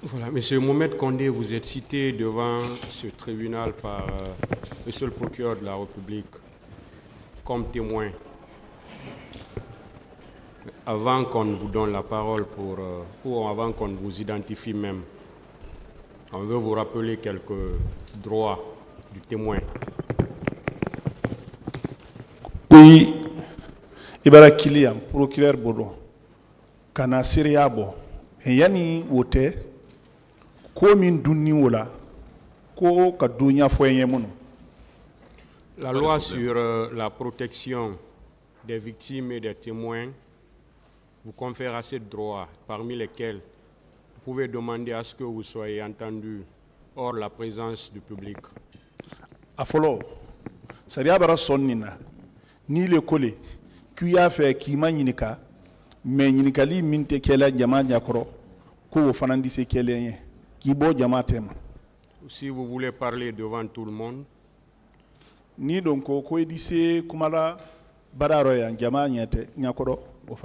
Voilà, Monsieur Mohamed Condé, vous êtes cité devant ce tribunal par Monsieur le procureur de la République comme témoin. Avant qu'on vous donne la parole ou avant qu'on vous identifie même, on veut vous rappeler quelques droits du témoin. Oui, Ibara Kilian, procureur Bodo, Kana Siriabo, et Yani Wote, Komin Duni Wola, Ko Kadunya Foyemono. La loi sur la protection des victimes et des témoins vous confère assez de droits, parmi lesquels vous pouvez demander à ce que vous soyez entendu hors la présence du public. Afolo, Sariabara Sonnina, ni le collé, qui a fait Kima Yinika, mais Yinikali Minte Kela Yama Yakoro, Ko Fanandise Kelen, Kibo Yamatem. Si vous voulez parler devant tout le monde, ni donc ko edise Kumala Bararoya, Yama Nyakoro. Ouais.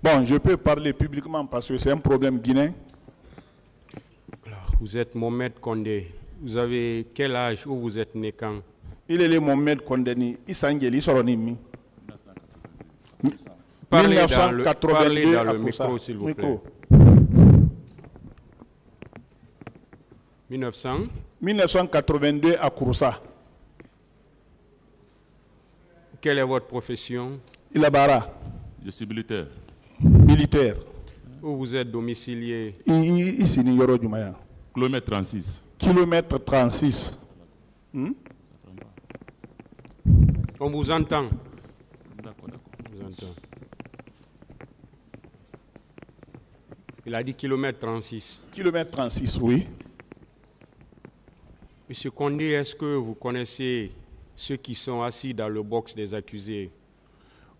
Bon, je peux parler publiquement parce que c'est un problème guinéen. Alors, vous êtes Mohamed Condé. Vous avez quel âge ou vous êtes né quand? Il est le Mohamed Condé. Il s'engage, il sort en 1982 parlez dans le micro, s'il vous plaît. 1982 à Kouroussa. Quelle est votre profession? Il a bara. Je suis militaire. Militaire. Où vous êtes domicilié? Ici, Yoro Jumaya. Kilomètre 36. Kilomètre 36. On vous entend. D'accord. On vous entend. Il a dit kilomètre 36. Kilomètre 36, oui. Monsieur Condé, est-ce que vous connaissez ceux qui sont assis dans le box des accusés?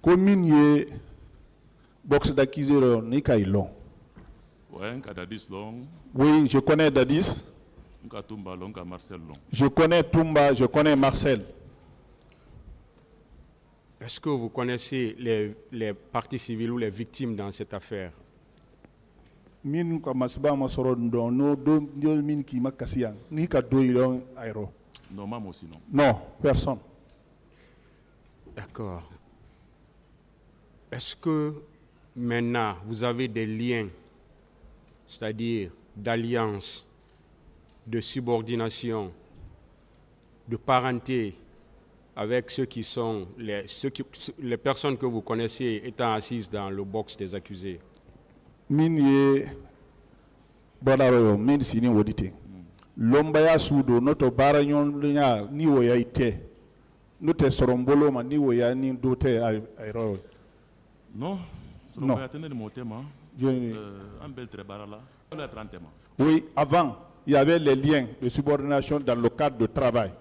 Commune y box d'accusés, Nikaïlon. Oui, je connais Dadis. Je connais Toumba, je connais Marcel. Est-ce que vous connaissez les parties civiles ou les victimes dans cette affaire? Min ko masba masoro ndo no do min ki makasiyan ni ka do ilon aéro. Non, maman aussi non. Non, personne. D'accord. Est-ce que maintenant vous avez des liens, c'est-à-dire d'alliance, de subordination, de parenté avec ceux qui sont les personnes que vous connaissez étant assises dans le box des accusés? Min ye bodaro min sini wodite. Lomba ya sudo noto bara nyonya ni woya ite. Note sorombolo ma ni woya ni dote airo. Non, non. Oui, avant, il y avait les liens de subordination dans le cadre de travail.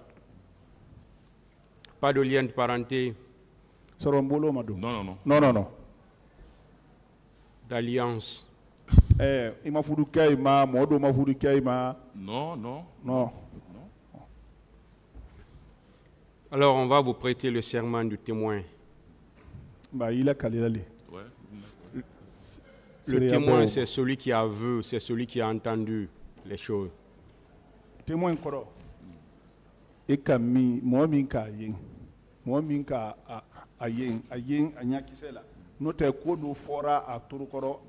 Pas de lien de parenté? Sorombolo ma do. Non. D'alliance? Il foudou kaima, modo ma foudou kaima. Non. Alors on va vous prêter le serment du témoin. Bah, il a calé. Ouais. Le témoin, c'est celui qui a vu, c'est celui qui a entendu les choses. Témoin koro. Et kami, moi minka ayen anyakisela. Note kodo fora a turukoro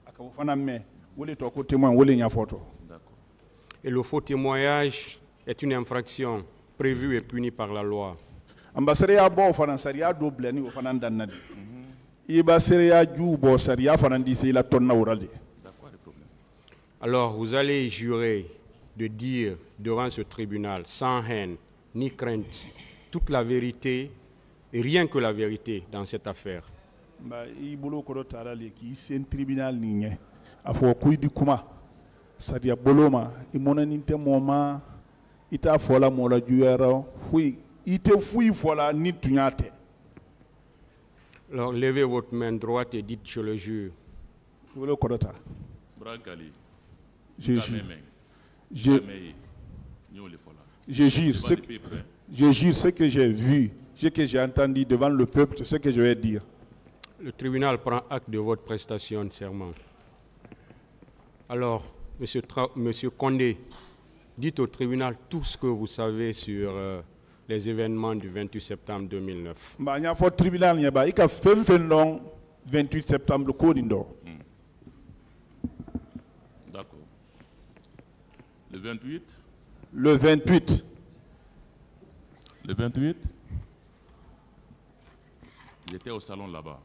akafana me wole to ko témoin wole nya photo. D'accord. Et le faux témoignage est une infraction prévue et punie par la loi. Ambassadeur bo fana sariya do blani o fana dannadi. Iba sariya ju bo sariya fana disi la tonna uralde. D'accord, le problème. Alors vous allez jurer de dire devant ce tribunal sans haine ni crainte toute la vérité et rien que la vérité dans cette affaire. Bah, il bolo ko tara le ki sen tribunal ni nye afo kuy di kuma sadia boloma i monaninte moma ita fola mola juyara fui ite fui fola ni tunyate. Alors levez votre main droite et dites je le jure. Bolo ko ta Bragali. Je jure ce que j'ai vu ce que j'ai entendu devant le peuple, c'est ce que je vais dire. Le tribunal prend acte de votre prestation de serment. Alors, Monsieur Condé, dites au tribunal tout ce que vous savez sur les événements du 28 septembre 2009. Il y a un tribunal qui a fait le 28 septembre. D'accord. Le 28. Le 28. Le 28. J'étais au salon là-bas,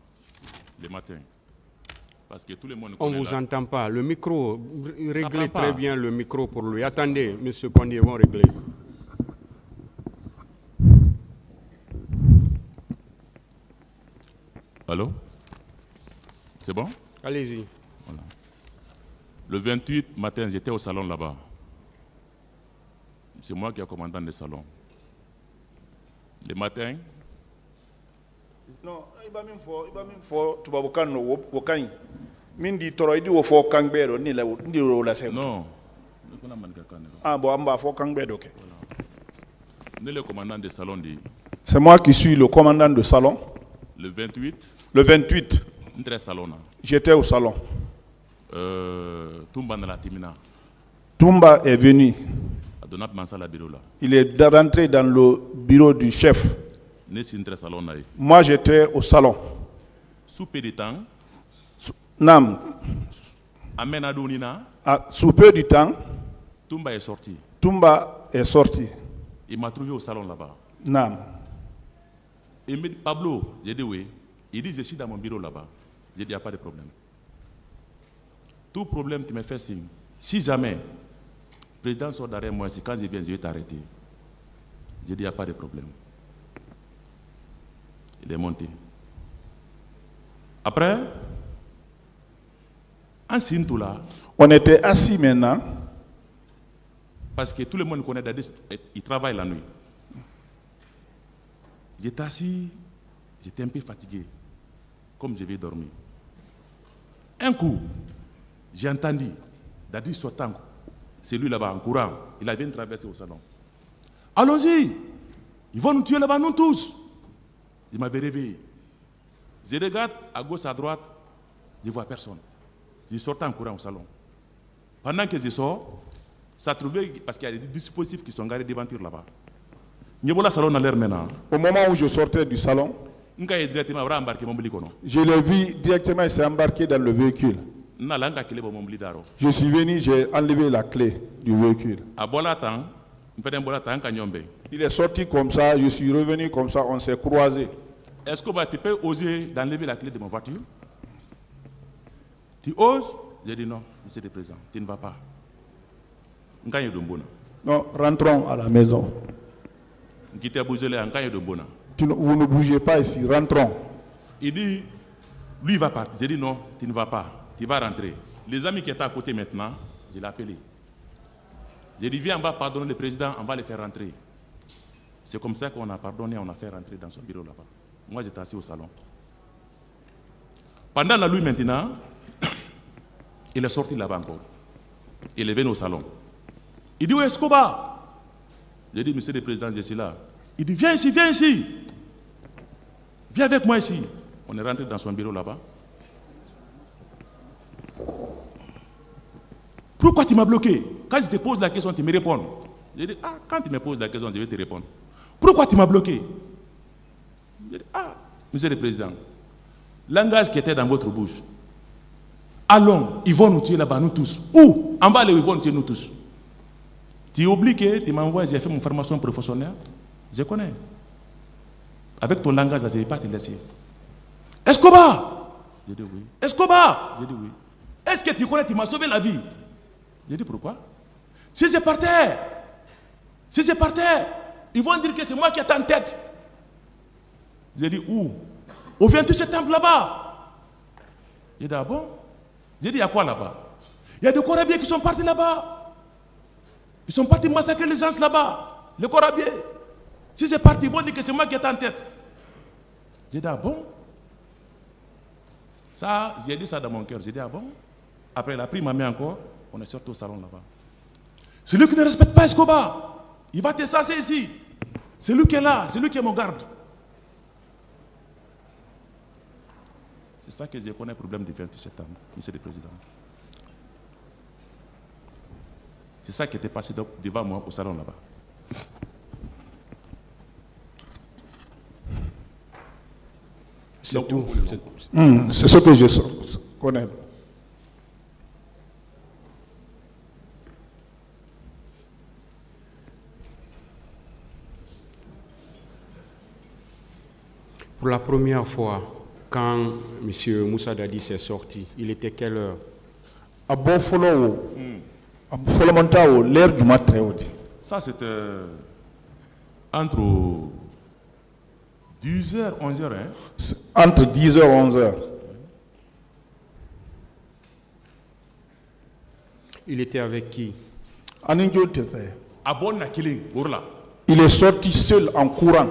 le matin. Parce que tout le monde On ne vous entend pas. Le micro, réglez prend très pas. bien le micro pour lui. Attendez, Monsieur Condé, vont régler. Allô? C'est bon? Allez-y. Voilà. Le 28 matin, j'étais au salon là-bas. C'est moi qui ai commandant le salon. Le matin, Non, il va même faire tu vas voir Mindi toroidi wo fo kangbero ni la sem. non. Ah bon, amba fo kangbero ke. Né le commandant du salon dit, C'est moi qui suis le commandant de salon. le 28, Le 28, entre salon là. j'étais au salon. Tumba na la Timina, Tumba est venu. a donné à la bureau là. Il est rentré dans le bureau du chef. Né si entre salon là. Moi, j'étais au salon. Sous peu de temps, Nam, Amen Adonina, sous peu de temps, Tumba est sorti. Tumba est sorti. Il m'a trouvé au salon là-bas. Nam. Il me dit, Pablo, j'ai dit oui. Il dit, je suis dans mon bureau là-bas. J'ai dit, il n'y a pas de problème. Tout problème, tu me fais signe. Si jamais, le président sort derrière moi, c'est quand je viens, je vais t'arrêter. J'ai dit, il n'y a pas de problème. Il est monté. Après, en signe tout là, On était assis maintenant. parce que tout le monde connaît Dadis, il travaille la nuit. J'étais assis, j'étais un peu fatigué, comme je vais dormir. Un coup, j'ai entendu Dadis sortant, c'est lui là-bas en courant, il avait traversé au salon. Allons-y, ils vont nous tuer là-bas, nous tous. Il m'avait réveillé. Je regarde à gauche, à droite, je ne vois personne. Je sortais en courant au salon. Pendant que je sors, ça trouvait, parce qu'il y a des dispositifs qui sont garés devant là-bas. N'y salon dans l'air maintenant. Au moment où je sortais du salon, Je directement embarqué mon bilikono. je l'ai vu directement, il s'est embarqué dans le véhicule. Je suis venu, j'ai enlevé la clé du véhicule. A bola temps, kanyombe. Il est sorti comme ça, je suis revenu comme ça, on s'est croisés. Est-ce que tu peux oser d'enlever la clé de ma voiture? Tu oses? J'ai dit non, monsieur le président, tu ne vas pas. Non, rentrons à la maison. Vous ne bougez pas ici, rentrons. Il dit, lui il va partir. J'ai dit non, tu ne vas pas, tu vas rentrer. Les amis qui étaient à côté maintenant, je l'ai appelé. J'ai dit, viens, on va pardonner le président, on va le faire rentrer. C'est comme ça qu'on a pardonné, on a fait rentrer dans son bureau là-bas. Moi, j'étais assis au salon. Pendant la nuit maintenant, il est sorti là-bas encore. Il est venu au salon. Il dit, où est-ce qu'on va? J'ai dit, monsieur le président, je suis là. Il dit, viens ici, viens ici. Viens avec moi ici. On est rentré dans son bureau là-bas. Pourquoi tu m'as bloqué? Quand je te pose la question, tu me réponds. J'ai dit, quand tu me poses la question, je vais te répondre. Pourquoi tu m'as bloqué? J'ai dit, monsieur le président, langage qui était dans votre bouche. Allons, ils vont nous tuer là-bas, nous tous. Où? En bas, ils vont nous tuer nous tous. Tu oublies que tu m'envoies, j'ai fait mon formation professionnelle. Je connais. Avec ton langage, je ne vais pas te laisser. Escobar! J'ai dit oui. Escobar! J'ai dit oui. Est-ce que tu connais, tu m'as sauvé la vie? J'ai dit pourquoi? Si je partais, ils vont dire que c'est moi qui étais en tête. J'ai dit où? Au 28 septembre là-bas. J'ai dit ah bon? J'ai dit il y a quoi là-bas? Il y a des Corabiers qui sont partis là-bas. Ils sont partis massacrer les gens là-bas. Les Corabiers. Si c'est parti, ils vont dire que c'est moi qui étais en tête. J'ai dit ah bon? Ça, j'ai dit ça dans mon cœur. J'ai dit ah bon? Après, il a pris ma main encore. On est sorti au salon là-bas. C'est lui qui ne respecte pas Escobar. Il va te sasser ici. C'est lui qui est là. C'est lui qui est mon garde. ça que je connais le problème du 28 septembre, monsieur le Président. C'est ça qui était passé devant moi au salon là-bas. C'est tout. C'est ce que je connais. Pour la première fois, quand M. Moussa Dadis est sorti, il était quelle heure? A bon follow, a follow l'air du matin. Ça c'était entre 10h, 11h. Hein? Entre 10h et 11h. Il était avec qui? Il est sorti seul en courant.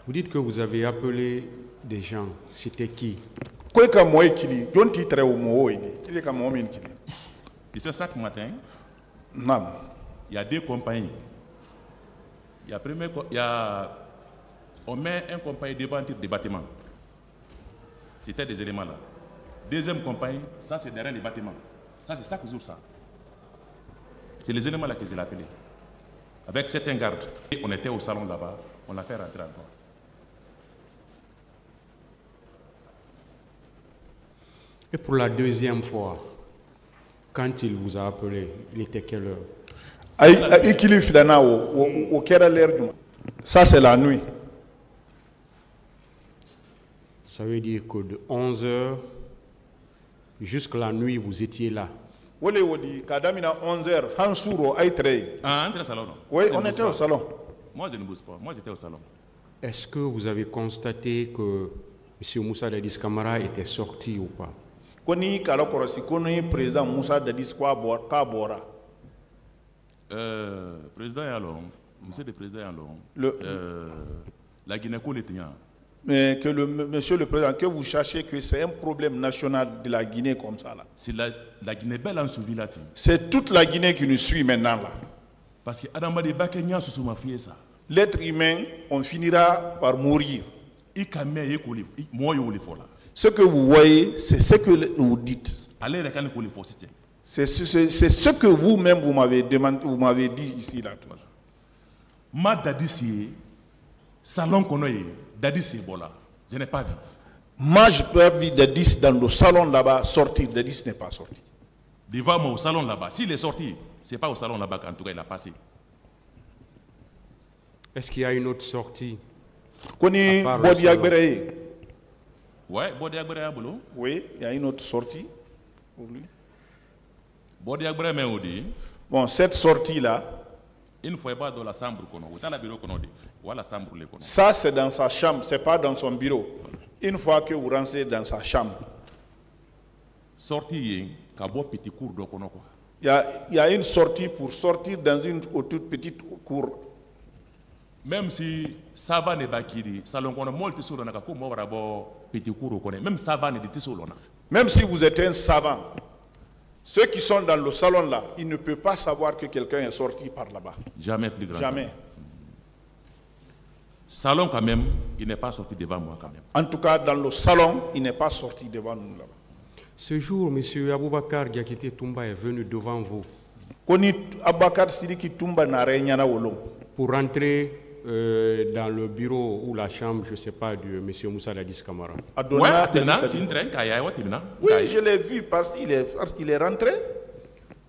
Vous dites que vous avez appelé des gens. C'était qui? Et c'est chaque matin, il y a deux compagnies. On met un compagnie devant des bâtiments. C'était des éléments là. Deuxième compagnie, ça c'est derrière les bâtiments. Ça c'est chaque jour ça. C'est les éléments là que je l'ai appelé. Avec certains gardes. Et on était au salon là-bas, on l'a fait rentrer encore. Et pour la deuxième fois, quand il vous a appelé, il était quelle heure? Ça c'est la nuit. Ça veut dire que de 11h jusqu'à la nuit, vous étiez là. Oui, on était au salon. Moi, je ne bouge pas. Moi, j'étais au salon. Est-ce que vous avez constaté que M. Moussa Dadis Camara était sorti ou pas? Président Moussa Dadis président Yalon, monsieur le président Yalon, la Guinée-Conakry est mais que monsieur le président, que vous cherchez que c'est un problème national de la Guinée comme ça là. C'est la Guinée belle en souvi. C'est toute la Guinée qui nous suit maintenant là. Parce que Adama de Bakenya se sont mafiés ça. L'être humain, on finira par mourir. Ce que vous voyez, c'est ce que vous dites. C'est ce que vous-même vous m'avez demandé, vous m'avez dit ici là. Ma Dadis, salon qu'on a, Dadis est bon là. Je n'ai pas vu. Moi, je peux avoir vu Dadis dans le salon là-bas sortir. Dadis n'est pas sorti. Devant moi au salon là-bas. S'il est sorti, ce n'est pas au salon là-bas qu'en tout cas il a passé. Est-ce qu'il y a une autre sortie? Oui, Bodi Agbere Abolo. Oui, il y a une autre sortie pour lui. Bodi Agbere mais on dit. Bon, cette sortie-là. Il ne faut pas dans la chambre qu'on a. Dans la bureau qu'on a dit. Ça, c'est dans sa chambre, ce n'est pas dans son bureau. Une fois que vous rentrez dans sa chambre. Sortie, petit cours de quoi. Il y a une sortie pour sortir dans une toute petite cour. Même si ça va ne bakiri, salon qu'on a molti sur la comme moi petit cours qu'on même ça va ne dit sur l'on. Même si vous êtes un savant, ceux qui sont dans le salon là, ils ne peuvent pas savoir que quelqu'un est sorti par là-bas. Jamais plus grand. Jamais. Salon quand même, il n'est pas sorti devant moi quand même. En tout cas, dans le salon, il n'est pas sorti devant nous là-bas. Ce jour, M. Aboubakar Diakité Toumba est venu devant vous. Pour rentrer dans le bureau ou la chambre, je ne sais pas, de M. Moussa Dadis Camara. Oui, je l'ai vu parce qu'il est rentré.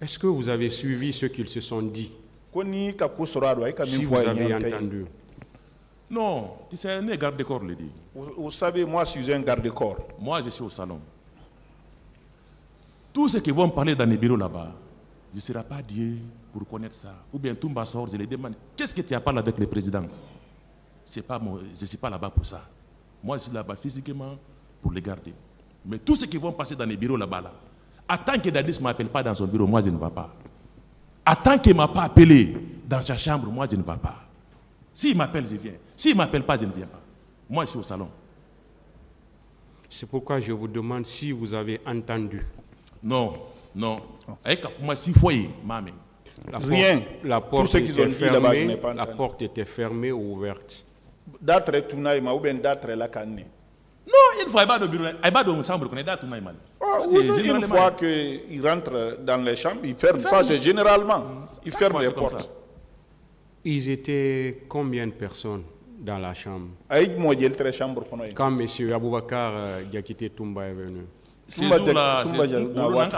Est-ce que vous avez suivi ce qu'ils se sont dit? Si vous avez entendu. Non, tu sais, un garde de corps le dit. Vous savez, moi, je suis un garde de corps. Moi, je suis au salon. Tous ceux qui vont parler dans les bureaux là-bas, je ne serai pas Dieu pour connaître ça. Ou bien Toumba sort, je les demande, qu'est-ce que tu as parlé avec le président? Je ne suis pas là-bas pour ça. Moi, je suis là-bas physiquement pour les garder. Mais tous ceux qui vont passer dans les bureaux là-bas, là, à tant que Dadis ne m'appelle pas dans son bureau, moi, je ne vais pas. À tant qu'il ne m'a pas appelé dans sa chambre, moi, je ne vais pas. S'il m'appelle, je viens. S'il ne m'appelle pas, je ne viens pas. Moi, je suis au salon. C'est pourquoi je vous demande si vous avez entendu. Non, non. Avec moi, si foyer, maman. Rien. La Tout porte ce qu'ils ont était dit là-bas, je fermée. n'ai pas La entendu. porte était fermée ou ouverte? D'atre Tunaïma ou bien d'atre la canne. Non, une fois, il va au bureau, il va dans une chambre, il a tout le monde. Une fois qu'ils rentrent dans les chambres, ils ferment. Ça, c'est généralement. Ils ferment les portes. Ils étaient combien de personnes dans la chambre quand M. Aboubakar Diakité Toumba est venu? C'est jour-là,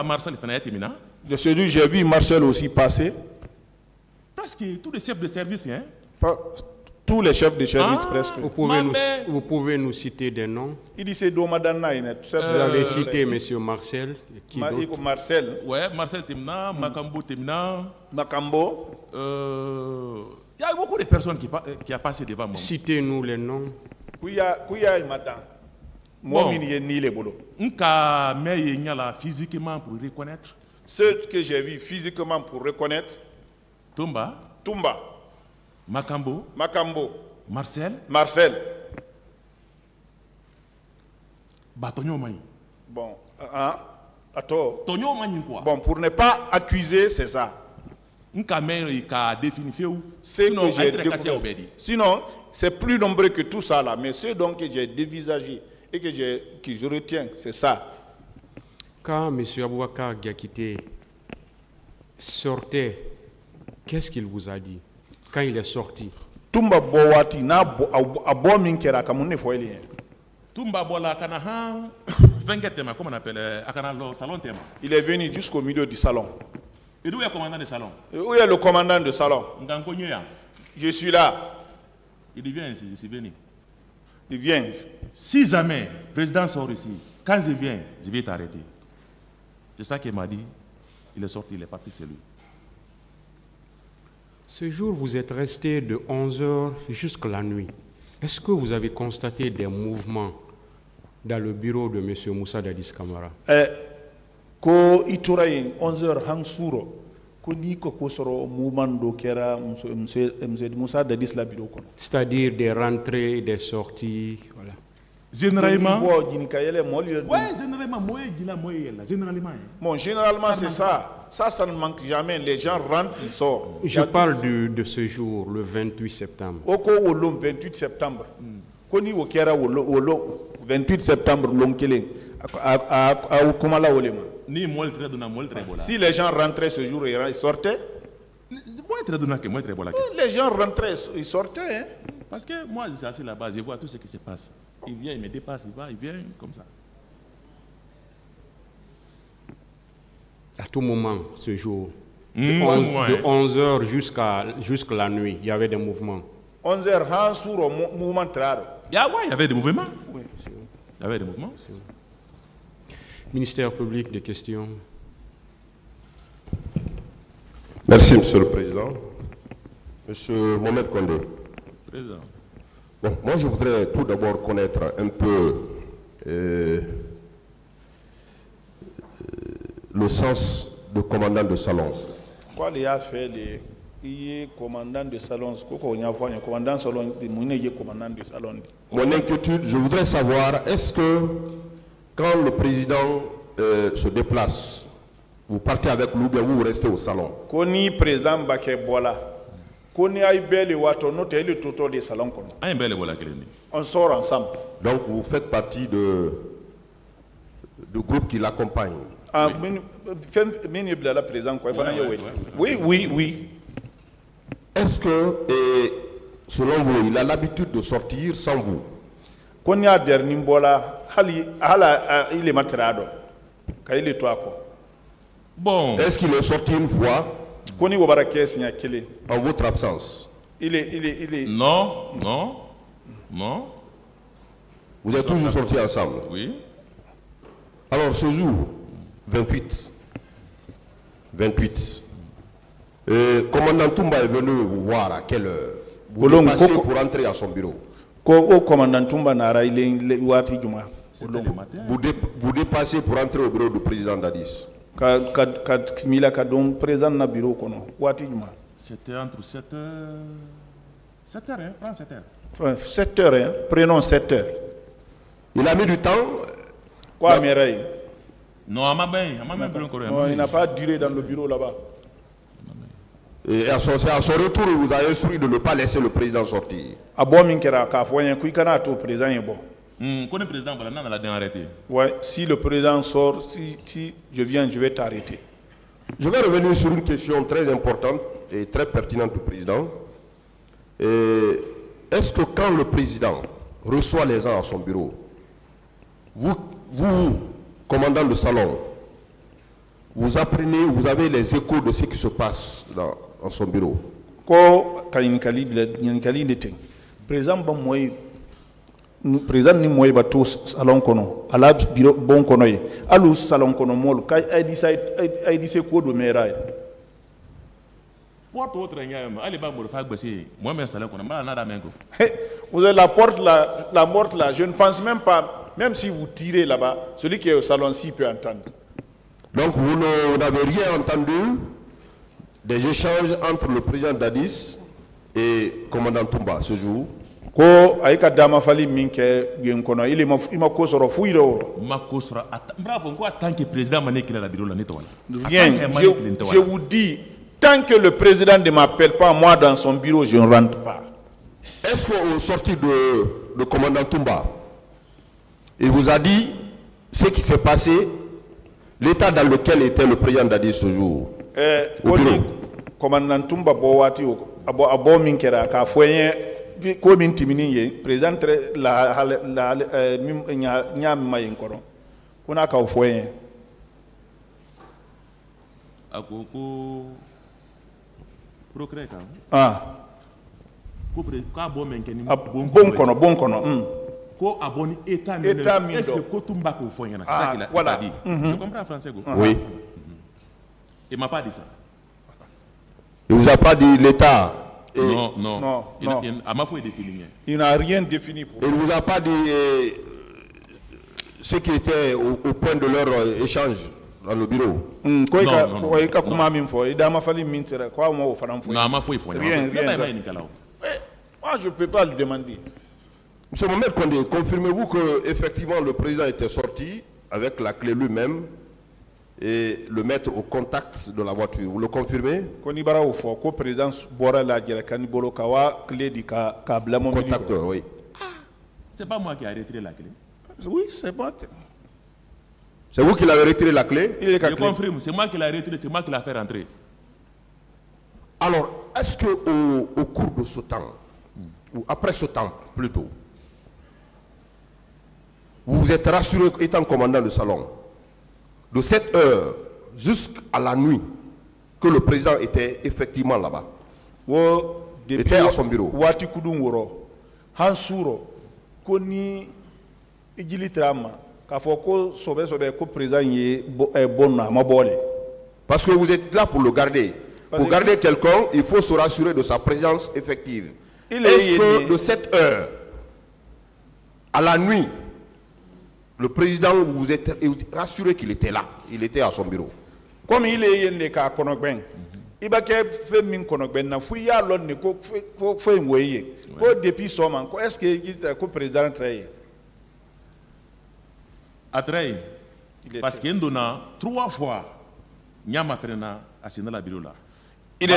Marcel Fenayet. De ce jour, j'ai vu Marcel aussi passer. Presque tous les chefs de service, hein? Tous les chefs de service, presque. Vous pouvez nous citer des noms? Il dit c'est Domadana. Vous avez cité M. Marcel. Qui d'autre? Marcel. Ouais, Marcel Temna, Makambo Temna. Makambo. Il y a beaucoup de personnes qui ont passé devant moi. Citez-nous les noms. Kouya et Madame. Moi, je ni les bolos. Physiquement pour reconnaître. Ceux que j'ai vus physiquement pour reconnaître. Toumba. Makambo. Marcel. Tonyo Mani. Bon, attends. Tonyo Mani quoi? Bon, pour ne pas accuser, c'est ça. Sinon, c'est plus nombreux que tout ça là. Mais ceux donc que j'ai dévisagés et que je retiens, c'est ça. Quand M. Aboubakar Diakité sortait, qu'est-ce qu'il vous a dit quand il est sorti? Tumba Bowati na abo minkera kamune foeli. Tumba Bola Kanahan, comment on appelle, le salon Tema. Il est venu jusqu'au milieu du salon. Et d'où est le commandant du salon? Où est le commandant du salon? Je suis là. Il vient ici, je suis venu. Il vient. Si jamais le président sort ici, quand je viens, je vais t'arrêter. C'est ça qu'il m'a dit. Il est sorti, il est parti, c'est lui. Ce jour, vous êtes resté de 11h jusqu'à la nuit. Est-ce que vous avez constaté des mouvements dans le bureau de M. Moussa Dadis Camara? Ko iturayin 11h hansuro ko ni ko soro mouvement do kera monsieur Moussa Dadis la bureau kono. C'est-à-dire des rentrées, des sorties, voilà. Généralement. Ouais, généralement. Bon, généralement c'est ça. Ça ne manque jamais. Les gens rentrent, ils sortent. Je parle de ce jour, le 28 septembre. Oko le 28 septembre. Koni wo kera wo 28 septembre l'onkeleng. Si les gens rentraient ce jour, ils sortaient. Les gens rentraient, ils sortaient. Hein? Parce que moi, je suis assis là-bas, je vois tout ce qui se passe. Il vient, il me dépasse, il va, il vient comme ça. À tout moment, ce jour, de 11h jusqu'à la nuit, il y avait des mouvements. 11h, sur mouvement il y avait des mouvements. Oui. Il y avait des mouvements. Ministère public, des questions. Merci, Monsieur le Président. Monsieur Mohamed Kondé. Président. Bon, moi, je voudrais tout d'abord connaître un peu le sens de commandant de salon. Quoi il a fait les commandant de salon, commandant de salon, commandant de salon. Mon inquiétude, je voudrais savoir, est-ce que quand le président se déplace, vous partez avec lui ou bien vous restez au salon? Koni président Baké Bola, Koni Aïbel et Wato, notre le total des salons. On sort ensemble. Donc vous faites partie du groupe qui l'accompagne. Oui. Est-ce que, selon vous, il a l'habitude de sortir sans vous? Koni a dernier Bola, il est matrado. Bon. Est-ce qu'il est sorti une fois en votre absence? Il est... Non. Vous êtes toujours sortis ensemble? Oui. Alors ce jour, 28, commandant Toumba est venu vous voir à quelle heure? Vous êtes passé pour entrer à son bureau? Commandant Toumba nara il est wati juma. Vous dépassez pour entrer au bureau du président Dadis? C'était entre 7h. 7h, hein? Prends 7h. 7h, hein? Prenons 7h. Il a mis du temps. Quoi, Mireille? Non, il n'a pas duré dans le bureau là-bas. Et à son retour, il vous a instruit de ne pas laisser le président sortir. Ouais, si le président sort, si je viens, je vais t'arrêter. Je vais revenir sur une question très importante et très pertinente du président. Est-ce que quand le président reçoit les gens à son bureau, vous commandant le salon, vous apprenez, vous avez les échos de ce qui se passe dans son bureau? Président ni moy ba to salon kono ala bureau bon kono ye alu salon kono mol kay ay di se ko do mera porte autre ngayam ali ba mo fa gbese moi même salon kono mala nada mengo vous avez la porte là je ne pense même pas, même si vous tirez là-bas, celui qui est au salon-ci peut entendre. Donc vous n'avez rien entendu des échanges entre le président Dadis et le commandant Toumba ce jour? Ko ayika dama fali minke bien kono ile ma ko soro fuiro ma ko soro bravo ko tant que président mané qu'il a la bureau la nettoie. Rien, je vous dis, tant que le président ne m'appelle pas moi dans son bureau, je ne rentre pas. Est-ce qu'au sorti de commandant Toumba, il vous a dit ce qui s'est passé, l'état dans lequel était le président Dadis ce jour? Commandant Toumba Bowati abo minkera ka foyen ko min timini ye président la nya mayen kono kuna ka foyen akoko procureur ka ko ka bo men keni bon kono ko aboni état est-ce que ko Toumba ko foyen c'est ça qu'il a voilà. Dit je comprends français go oui il m'a pas dit ça. Il vous a pas dit l'état? Non. Il n'a rien défini pour il ne vous a pas dit ce qui était au point de leur échange dans le bureau? Non. Moi, je ne peux pas lui demander. Monsieur Mohamed Kondé, confirmez-vous que effectivement le président était sorti avec la clé lui-même et le mettre au contact de la voiture? Vous le confirmez? Contacteur, oui. C'est pas moi qui ai retiré la clé. Oui, c'est moi. C'est vous qui l'avez retiré la clé? Je confirme, c'est moi qui l'ai retiré, c'est moi qui l'ai fait rentrer. Alors, est-ce qu'au cours de ce temps, ou après ce temps plutôt, vous vous êtes rassuré étant commandant de salon, de 7 heures jusqu'à la nuit, que le président était effectivement là-bas? Était à son bureau. Wati kudungoro, Hansuro, Koni, Igilitrama, Kafoko, Sobe, ko président est bon, Mabole. Parce que vous êtes là pour le garder. Pour garder quelqu'un, il faut se rassurer de sa présence effective. Est-ce que de 7 heures à la nuit, le président, vous êtes rassuré qu'il était là, il était à son bureau? Comme il est le cas Konogben, il va faire min Konogben, na fouilla l'on ne fait moyer. Depuis son man, est-ce que le président traite? A traité. Parce qu'il y a 3 fois, Nyama Frena a signé la bureau là. Il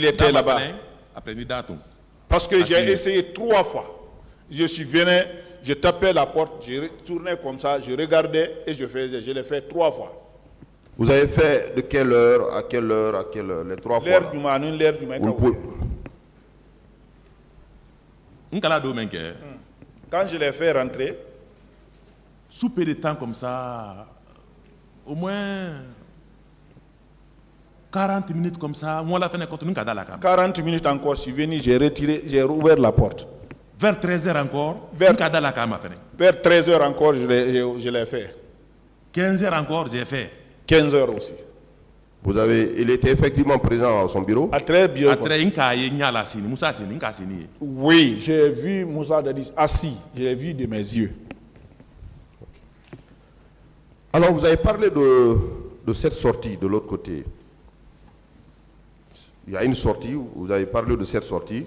était là-bas. Après, parce que j'ai essayé 3 fois. Je suis venu, je tapais la porte, je tournais comme ça, je regardais et je l'ai fait 3 fois. Vous avez fait de quelle heure à quelle heure à quelle heure? Les 3 fois? L'heure du matin, l'heure du matin. Quand je l'ai fait rentrer, sous peu de temps comme ça, au moins 40 minutes comme ça, moi la fin de compte, 40 minutes encore, je suis venu, j'ai rouvert la porte. Vers 13h encore, vers 13h encore, je l'ai fait. 15h encore, j'ai fait. 15h aussi. Il était effectivement présent à son bureau? À très bien. Oui, j'ai vu Moussa Dadis assis, j'ai vu de mes yeux. Alors vous avez parlé de cette sortie de l'autre côté. Il y a une sortie, vous avez parlé de cette sortie.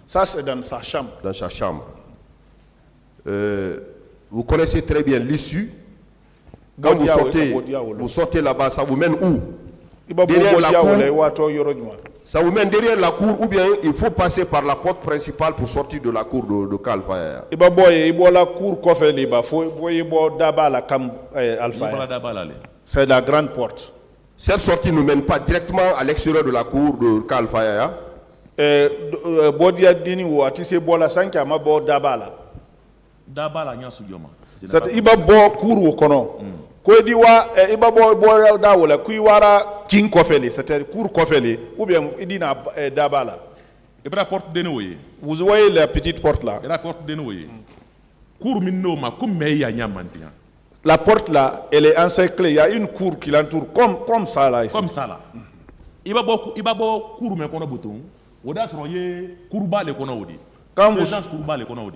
Ça c'est dans sa chambre. Dans sa chambre. Vous connaissez très bien l'issue Quand vous sortez là-bas, ça vous mène où? Derrière la cour. Ça vous mène derrière la cour ou bien il faut passer par la porte principale pour sortir de la cour de Kalfaya? C'est la grande porte. Cette sortie ne mène pas directement à l'extérieur de la cour de Kalfaya? Vous voyez la petite porte là. La porte là, elle est encerclée. Il y a une cour qui l'entoure comme ça là. Ici. Comme ça là.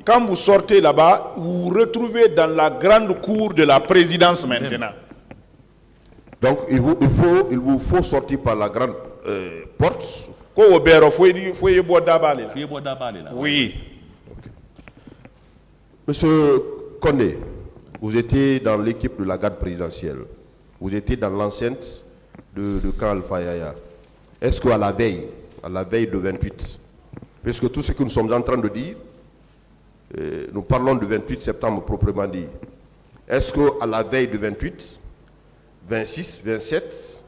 Quand vous sortez là-bas, vous vous retrouvez dans la grande cour de la présidence maintenant. Donc il vous faut sortir par la grande porte. Oui. Monsieur Condé, vous étiez dans l'équipe de la garde présidentielle. Vous étiez dans l'enceinte de Kalfaya. Est-ce qu'à la veille de 28, puisque tout ce que nous sommes en train de dire, nous parlons du 28 septembre proprement dit, est-ce qu'à la veille de 28, 26, 27,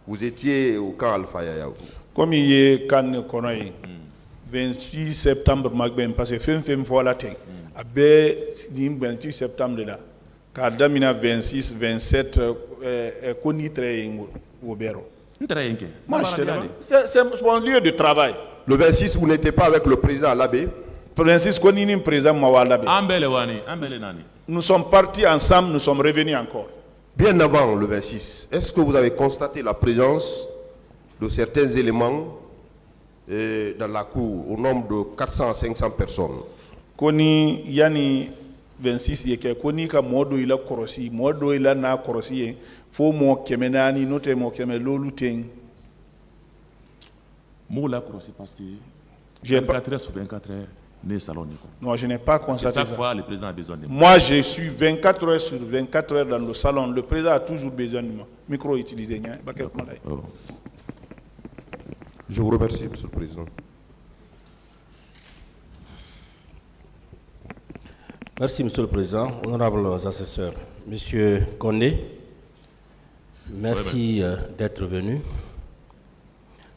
vous étiez au camp Al-Fayaya? Comme il est quand 28 septembre, parce que fin fois la tête, à 28 septembre là, quand 26, 27, qu'on y traîne au bureau. C'est mon lieu de travail. Le 26, vous n'étiez pas avec le président à l'abbé? Nous sommes partis ensemble, nous sommes revenus encore. Bien avant le 26, est-ce que vous avez constaté la présence de certains éléments dans la cour au nombre de 400 à 500 personnes? Koni yani 26 yeke koni ka modo ila korosi modo ila na korosi fo mo kemenani note mo keme loluten. Mo la korosi parce que 24 heures sur 24 heures né salon. Non, je n'ai pas constaté ça. Chaque fois le président a besoin de moi. Moi je suis 24 heures sur 24 heures dans le salon. Le président a toujours besoin de moi. Micro utilisé. Je vous remercie, Monsieur le Président. Merci, Monsieur le Président. Honorables assesseurs, Monsieur Condé, merci d'être venu.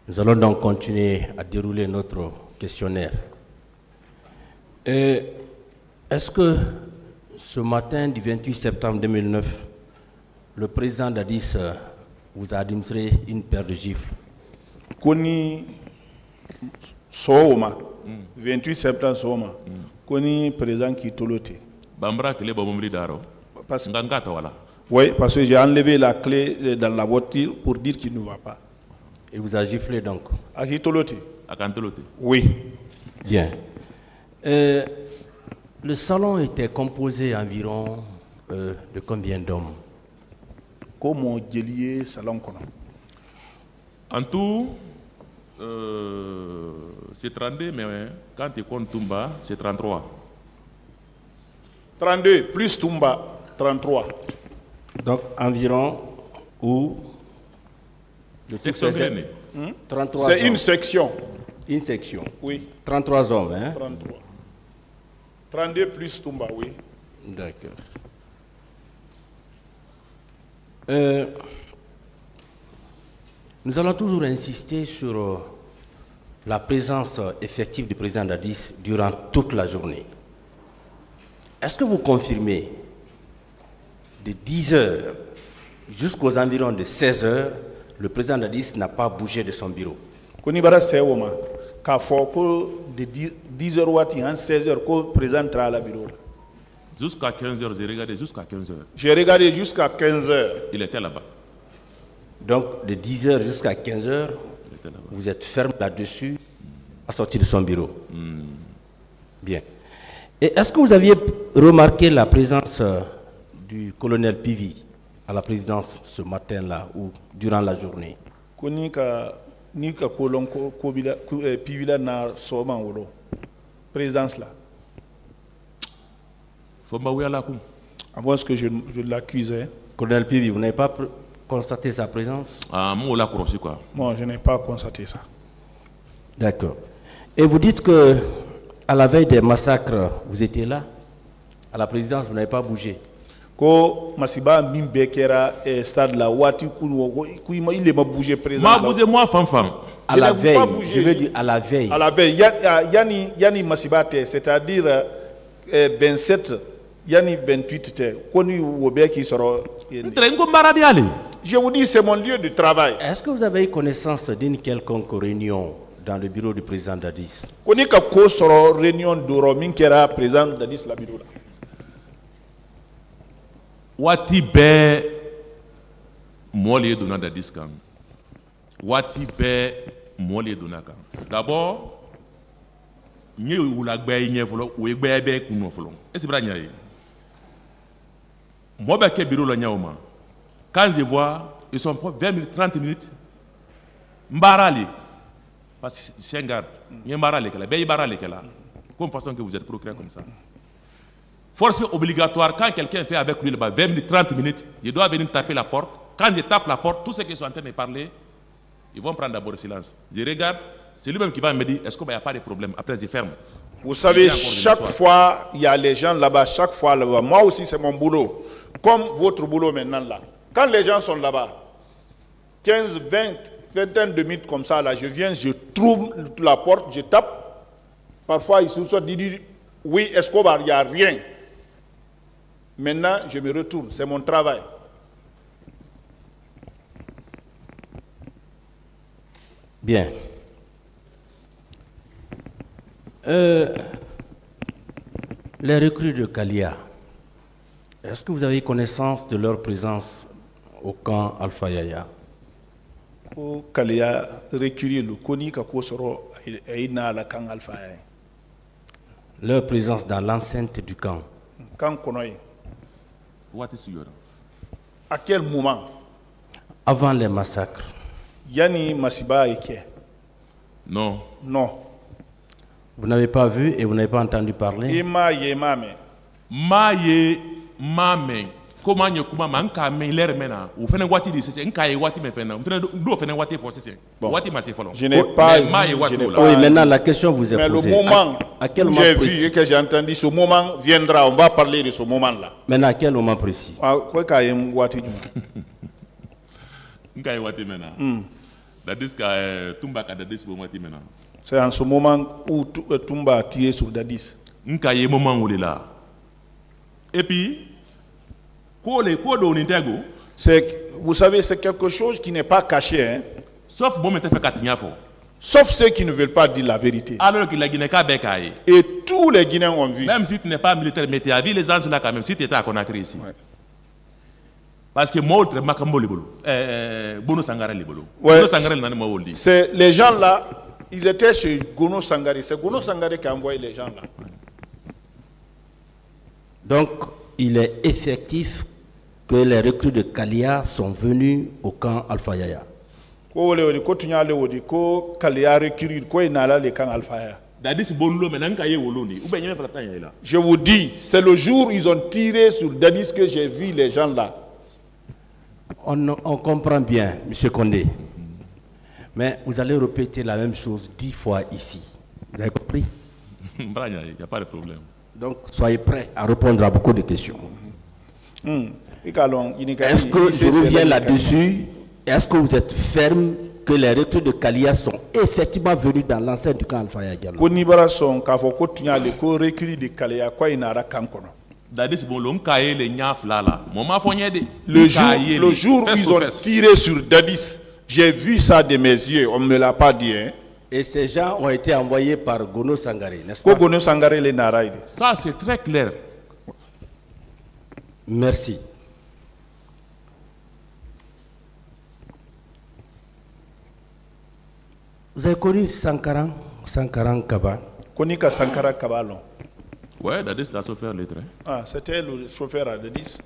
Nous allons donc continuer à dérouler notre questionnaire. Est-ce que ce matin du 28 septembre 2009, le président d'Addis vous a administré une paire de gifles? Koni Sooma, 28 septembre Sooma, Koni président qui tolote. Bambra clé bomomri daro. Parce que voilà. Oui, parce que j'ai enlevé la clé dans la voiture pour dire qu'il ne va pas. Il vous a giflé donc? À qui tolote? À Cantolote. Oui. Bien. Le salon était composé environ de combien d'hommes? Comment délier salon? En tout, c'est 32, mais quand tu comptes Toumba, c'est 33. 32 plus Toumba, 33. Donc environ où? Section Gréné. 33 c'est hommes. une section. Une section. Oui. 33 hommes, hein? 33. 32 plus Toumba, oui. D'accord. Nous allons toujours insister sur la présence effective du président d'Addis durant toute la journée. Est-ce que vous confirmez de 10 heures jusqu'aux environs de 16 heures, le président d'Addis n'a pas bougé de son bureau? Konibara Sewoma, car de 10 heures ou 16 heures, le président travaille à la bureau. Jusqu'à 15 heures, j'ai regardé jusqu'à 15 heures. J'ai regardé jusqu'à 15 heures. Il était là-bas. Donc, de 10 heures jusqu'à 15 heures, vous êtes ferme là-dessus, à sortir de son bureau. Bien. Et est-ce que vous aviez remarqué la présence du colonel Pivi à la présidence ce matin-là ou durant la journée? Nika kolon ko Pivi na soma wolo présidence là. Faut m'aouer à la cour. Avant ce que je l'accusais. Colonel Pivi, vous n'avez pas constaté sa présence? Ah, moi, la crosse, quoi. Moi, je n'ai pas constaté ça. D'accord. Et vous dites que à la veille des massacres, vous étiez là? À la présidence, vous n'avez pas bougé? Ko masiba min bekera stade la wati il est bougé présent. Ma bougé moi femme. À la veille, je veux dire à la veille. À la veille, yani masiba te, c'est-à-dire 27 yani 28 te. Koni wobe qui sera. Je vous dis c'est mon lieu de travail. Est-ce que vous avez eu connaissance d'une quelconque réunion dans le bureau du président Dadis? Koni ka ko sera réunion d'oro min kera président Dadis la bureau là. Wati be moli donna Dadis kan. Wati be moli donna kan. D'abord, nye ou la gbe nye folo ou gbe be kuno folo. Et c'est vrai nyaye. Moi be ke bureau la nyaoma. Quand je vois ils sont 20 minutes 30 minutes mbarali parce que c'est un garde. Nye mbarali kala, be mbarali kala. Comme façon que vous êtes procureur comme ça. Force obligatoire, quand quelqu'un fait avec lui là-bas 20 minutes, 30 minutes, il doit venir taper la porte. Quand il tape la porte, tous ceux qui sont en train de parler, ils vont prendre d'abord le silence. Je regarde, c'est lui-même qui va me dire, est-ce qu'il n'y a pas de problème? Après, je ferme. Vous savez, chaque fois, il y a les gens là-bas, chaque fois là-bas. Moi aussi, c'est mon boulot. Comme votre boulot maintenant là. Quand les gens sont là-bas, 15, 20, vingtaine de minutes comme ça, là, je viens, je trouve la porte, je tape. Parfois, ils se sont dit, oui, Escobar, il n'y a rien. Maintenant, je me retourne. C'est mon travail. Bien. Les recrues de Kalia, est-ce que vous avez connaissance de leur présence au camp Alpha Yaya? Kalia recrues le Koni Kakosoro Aina la camp Alpha Yaya. Leur présence dans l'enceinte du camp. Camp Konoye. À quel moment? Avant les massacres. Yani Masiba Eke. Non. Non. Vous n'avez pas vu et vous n'avez pas entendu parler? Mame. Comment you kuma manka me l'air mena ou fene wati di c'est nka e wati me fena do fene wati for c'est wati ma c'est je n'ai pas oui maintenant la question vous est mais posée. Le moment à quel moment j'ai précis? vu et que j'ai entendu ce moment viendra, on va parler de ce moment là. Maintenant à quel moment précis? Quoi ka yem wati nka e wati mena Dadis ka Tumba ka Dadis bo wati mena. C'est en ce moment où Tumba a tiré sur Dadis. Nka e moment où il est là. Et puis vous savez, c'est quelque chose qui n'est pas caché. Hein? Sauf ceux qui ne veulent pas dire la vérité. Alors que la Guinée et tous les Guinéens ont vu. Même si tu n'es pas militaire, mais tu as vu les gens là quand même, si tu étais à Conakry ici. Ouais. Parce que moi, Bono Sangare Libolo. C'est les gens là, ils étaient chez Gono Sangare. C'est Gono Sangare qui a envoyé les gens là. Donc, il est effectif que les recrues de Kalia sont venus au camp Alpha Yaya. Je vous dis, c'est le jour où ils ont tiré sur Dadis que j'ai vu les gens là. On comprend bien, M. Condé. Mais vous allez répéter la même chose 10 fois ici. Vous avez compris? Il n'y a pas de problème. Donc, soyez prêts à répondre à beaucoup de questions. Est-ce que je reviens là-dessus? Est-ce que vous êtes ferme que les recrues de Kalia sont effectivement venus dans l'enceinte du camp Alpha Yaya? Le jour où ils ont tiré sur Dadis, j'ai vu ça de mes yeux, on ne me l'a pas dit. Hein? Et ces gens ont été envoyés par Gono Sangare, n'est-ce pas? Gono Sangare les Naraïd. Ça, c'est très clair. Merci. Vous avez connu Sankaran Kaba? Konika Sankara Kabalon. Oui, Dadis, le chauffeur les trains. Ah, c'était le chauffeur à Dadis.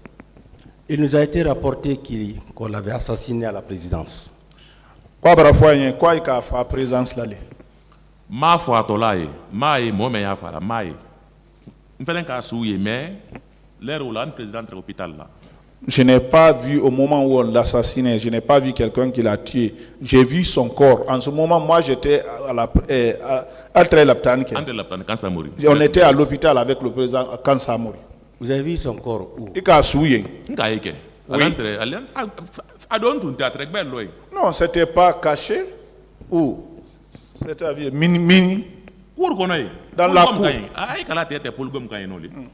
Il nous a été rapporté qu'on l'avait assassiné à la présidence. Quoi il a fait présence là? Ma foi tolaye, maï moi mais ya fara maï. On fait un cas souillé mais l'air où là le président de l'hôpital là. Je n'ai pas vu au moment où on l'assassinait, je n'ai pas vu quelqu'un qui l'a tué. J'ai vu son corps. En ce moment, moi, j'étais à Trelaptanke. On était à l'hôpital avec le président quand ça a mouru. Vous avez vu son corps où? Non, c'était pas caché. Où? C'était mini. Dans la cour.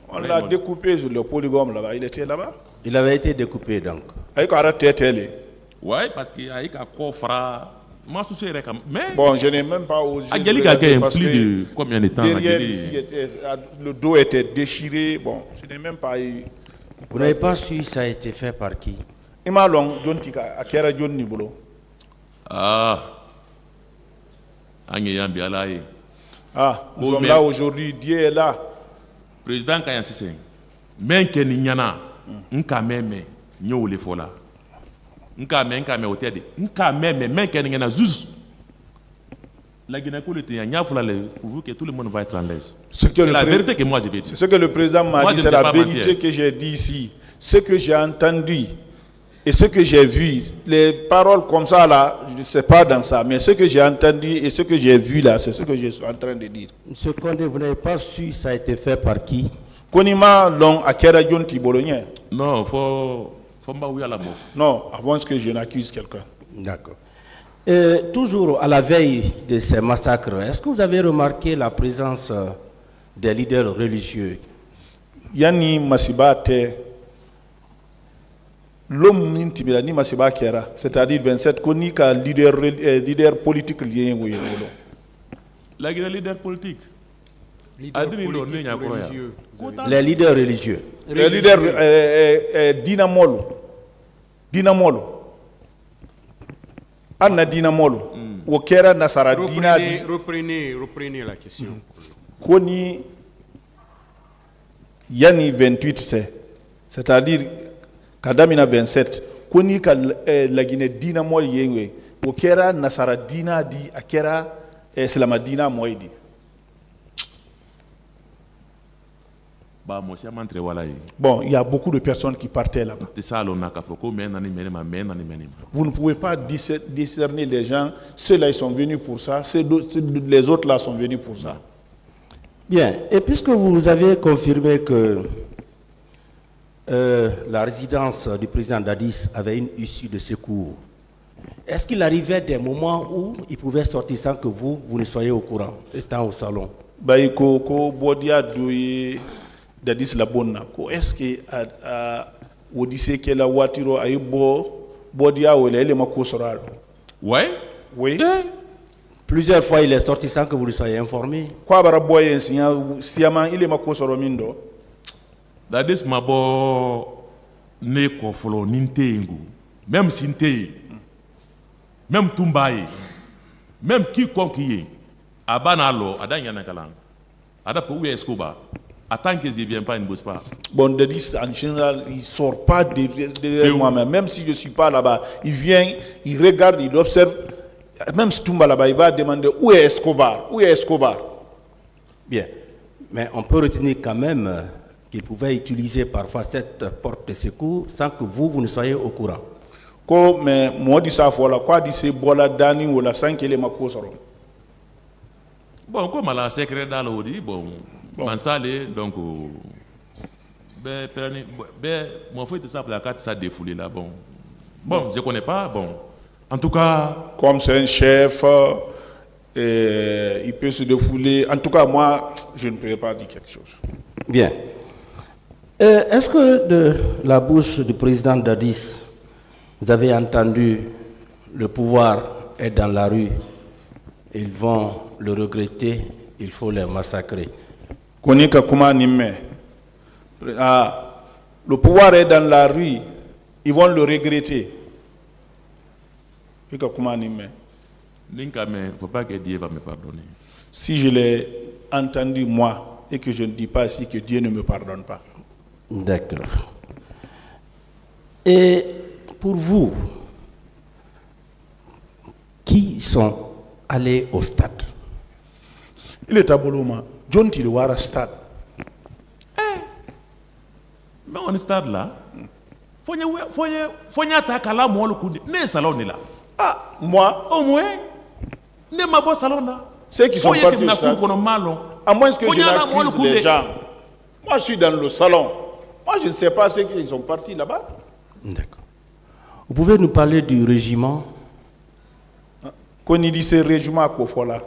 On l'a découpé sur le polygone là-bas. Il était là-bas. Il avait été découpé donc. Oui, parce qu'il y a un coffre. Bon, je n'ai même pas osé. Parce que combien de temps derrière ici, le dos était déchiré. Bon, je n'ai même pas eu. Vous n'avez pas su ça a été fait par qui? Ah, nous sommes là aujourd'hui, Dieu est là. Président Kayan Sissé, même que Niana, nka meme, nyo le fola. Nka me otede, nka meme, même que Niana zuz. La Guinée-Conakry était un pour vous que tout le monde va être en l'aise. C'est la vérité que moi je vais dire. Ce que le président m'a dit, c'est la vérité que j'ai dit ici. Ce que j'ai entendu et ce que j'ai vu, les paroles comme ça là, je ne sais pas dans ça, mais ce que j'ai entendu et ce que j'ai vu là, c'est ce que je suis en train de dire. Monsieur Condé, vous n'avez pas su ça a été fait par qui? Konima long akera jonti bologna. Non, faut m'aouiller à la mort. Non, avant que je n'accuse quelqu'un. D'accord. Toujours à la veille de ces massacres, est-ce que vous avez remarqué la présence des leaders religieux? Yani Masibate, l'homme intimidé ni Masiba Kera, c'est-à-dire 27, qu'on a leader politique lié. La leader politique. Les leaders religieux. Les leaders Dinamolo. Anna Dinamolo. Okera Nasara Dina. Reprenez la question. Koni Yani 28, c'est-à-dire Kadamina 27. Koni ka la Guinée Dinamol Yengwe. Okera Nasara Dina di Akera Slamadina Moidi. Bon, il y a beaucoup de personnes qui partaient là-bas. Vous ne pouvez pas discerner les gens. Ceux-là, ils sont venus pour ça. Les autres-là sont venus pour ça. Bien. Et puisque vous avez confirmé que la résidence du président Dadis avait une issue de secours, est-ce qu'il arrivait des moments où il pouvait sortir sans que vous ne soyez au courant, étant au salon? Dadis la bonne est-ce que Odyssée que la voiture a eu bodia ou les macosoral? Oui. Plusieurs fois il est sorti sans que vous le soyez informé. Quoi baraboy siama il est macosoro mindo. Dadis mabo ne kofolo nintengu. Même sinte, même tumbaye, même quiconque y est. Abanalo, adanyana kalang. Adap où est Escobar? Attends que je ne viens pas, il ne bosse pas. Bon, Dadis, en général, il ne sort pas de moi-même. Même si je ne suis pas là-bas, il vient, il regarde, il observe. Même si Toumba là-bas, il va demander où est Escobar? Où est Escobar? Bien. Mais on peut retenir quand même qu'il pouvait utiliser parfois cette porte de secours sans que vous ne soyez au courant. Mais moi, je dis ça, quoi, dit c'est Bola Dani ou la 5 et les Makosoro. Bon, comme à la secret dans l'audi, bon. Mansale, donc, mon frère, ça pour la carte, ça défoulé là, bon. Bon, je ne connais pas, bon. En tout cas. Comme c'est un chef, il peut se défouler. En tout cas, moi, je ne peux pas dire quelque chose. Bien. Est-ce que de la bouche du président Dadis, vous avez entendu le pouvoir est dans la rue, ils vont le regretter, il faut les massacrer? Le pouvoir est dans la rue, ils vont le regretter. Il ne faut pas que Dieu va me pardonner. Si je l'ai entendu moi et que je ne dis pas si que Dieu ne me pardonne pas. D'accord. Et pour vous, qui sont allés au stade? Il est à Boloma. John Tilwara stade. Mais on est stade là. Ah, moi, au moins, ne m'a pas salon là. Ceux qui sont partis au stade, à moins que je n'accuse les gens. Moi, je suis dans le salon. Moi, je ne sais pas ceux qui sont partis là-bas. D'accord. Vous pouvez nous parler du régiment? Qu'on y dit ce régiment à Kofola.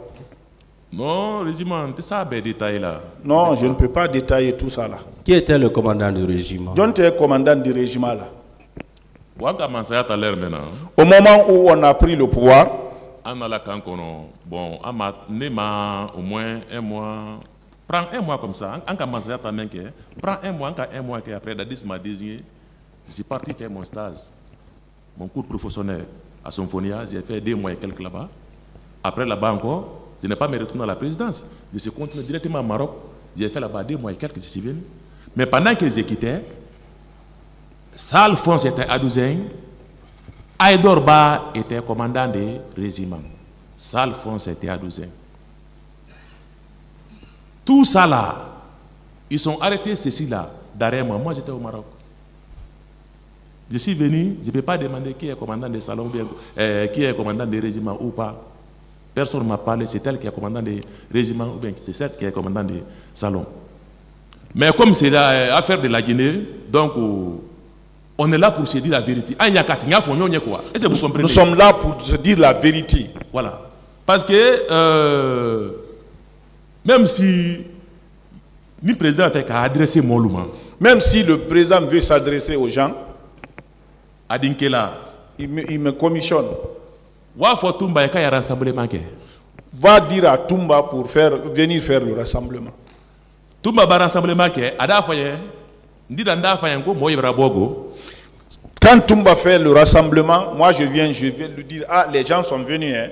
Non, régiment, c'est ça, ben détail là. Non, je ne peux pas détailler tout ça là. Qui était le commandant du régiment? John était commandant du régiment là. Au moment où on a pris le pouvoir, bon, au moins un mois. Prends un mois comme ça. Prends un mois après, Dadis m'a désigné. Je suis parti faire mon stage, mon cours professionnel à Symphonia. J'ai fait 2 mois et quelques là-bas. Après là-bas encore, je n'ai pas me retourné à la présidence. Je suis continué directement au Maroc. J'ai fait là-bas 2 mois et quelques, je suis venu. Mais pendant que j'ai quitté, Alphonse était à Douzain, Aïdorba était commandant des régiments. Alphonse était à Douzain. Tout ça là, ils sont arrêtés ceci là, derrière moi. Moi j'étais au Maroc. Je suis venu, je ne peux pas demander qui est commandant des salons, qui est commandant des régiments ou pas. Personne ne m'a parlé, c'est elle qui est commandant des régiments ou bien c'est celle qui est commandant des salons. Mais comme c'est l'affaire de la Guinée, donc on est là pour se dire la vérité. Nous sommes là pour se dire la vérité. Voilà. Parce que même si le président a fait qu'à adresser mon louma, même si le président veut s'adresser aux gens, il me commissionne. Va dire à Toumba pour venir faire le rassemblement. Toumba va rassemblement quand Toumba fait le rassemblement, moi je viens lui dire, ah, les gens sont venus. Hein.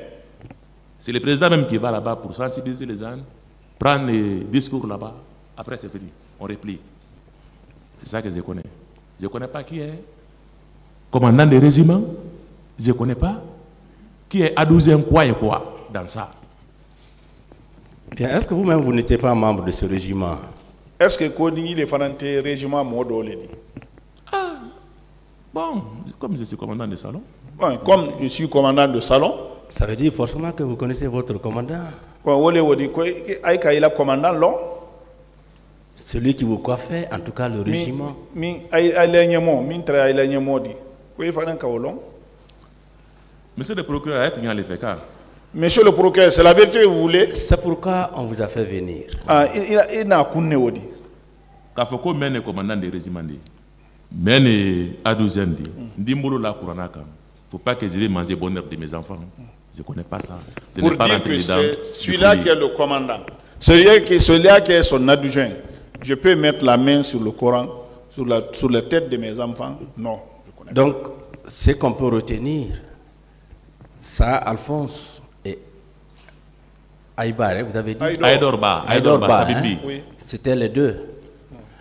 C'est le président même qui va là-bas pour sensibiliser les gens, prendre les discours là-bas. Après c'est fini, on replie. C'est ça que je connais. Je ne connais pas qui est commandant des régiments. Je ne connais pas qui est à 12e quoi et quoi dans ça. Est-ce que vous-même vous n'étiez pas membre de ce régiment? Est-ce que Koni le fanante régiment Modo l'a dit? Ah, bon, comme je suis commandant de salon. Bon, comme je suis commandant de salon. Ça veut dire forcément que vous connaissez votre commandant. Celui qui vous coiffait, en tout cas le régiment. Monsieur le procureur, monsieur le procureur, c'est la vérité que vous voulez? C'est pourquoi on vous a fait venir. Ah, il n'a qu'une odi. Quand faut qu'on mène commandant des régiments, mène à 12 ans, dis-moi la couranaka. Faut pas que je vais manger bonheur de mes enfants. Je ne connais pas ça. Je pour dire que c'est celui-là qui est le commandant, celui-là qui est son adjoint, je peux mettre la main sur le Coran, sur la tête de mes enfants? Non. Je connais donc, ce qu'on peut retenir, ça, Alphonse et Aïbar, vous avez dit Aïdorba, hein? Oui. C'était les deux.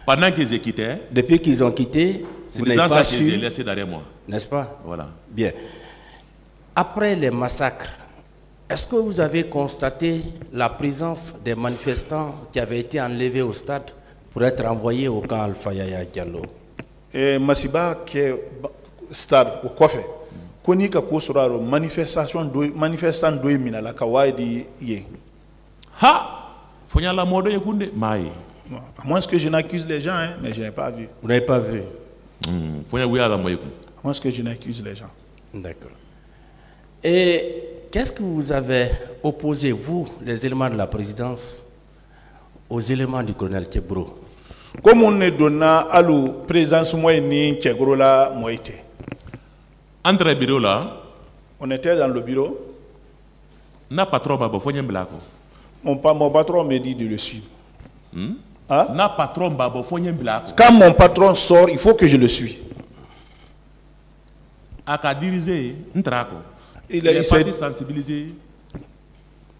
Pendant qu'ils ont quitté, depuis qu'ils ont quitté, vous n'avez pas su, laissé derrière moi. N'est-ce pas? Voilà. Bien. Après les massacres, est-ce que vous avez constaté la présence des manifestants qui avaient été enlevés au stade pour être envoyés au camp Alpha Yaya Diallo? Massiba qui est stade, pourquoi faire? Koni ka kosora manifestant do minala kawaidi ye. Ha! Fonya la mode yekunde mai. À moins que je n'accuse les gens, hein, mais je n'ai pas vu. Vous n'avez pas vu? À moins que je n'accuse les gens. D'accord. Et qu'est-ce que vous avez opposé, vous, les éléments de la présidence, aux éléments du colonel Tchebro? Comme on est donné à la présidence, moi, ni Tchebro là, moi, été. Entre le bureau là, on était dans le bureau. Na patron babo fonye blako. Mon patron me dit de le suivre. Hein? Na patron babo fonye blako. Quand mon patron sort, il faut que je le suis. Aka diriger ntrako. Il a essayé de sensibiliser.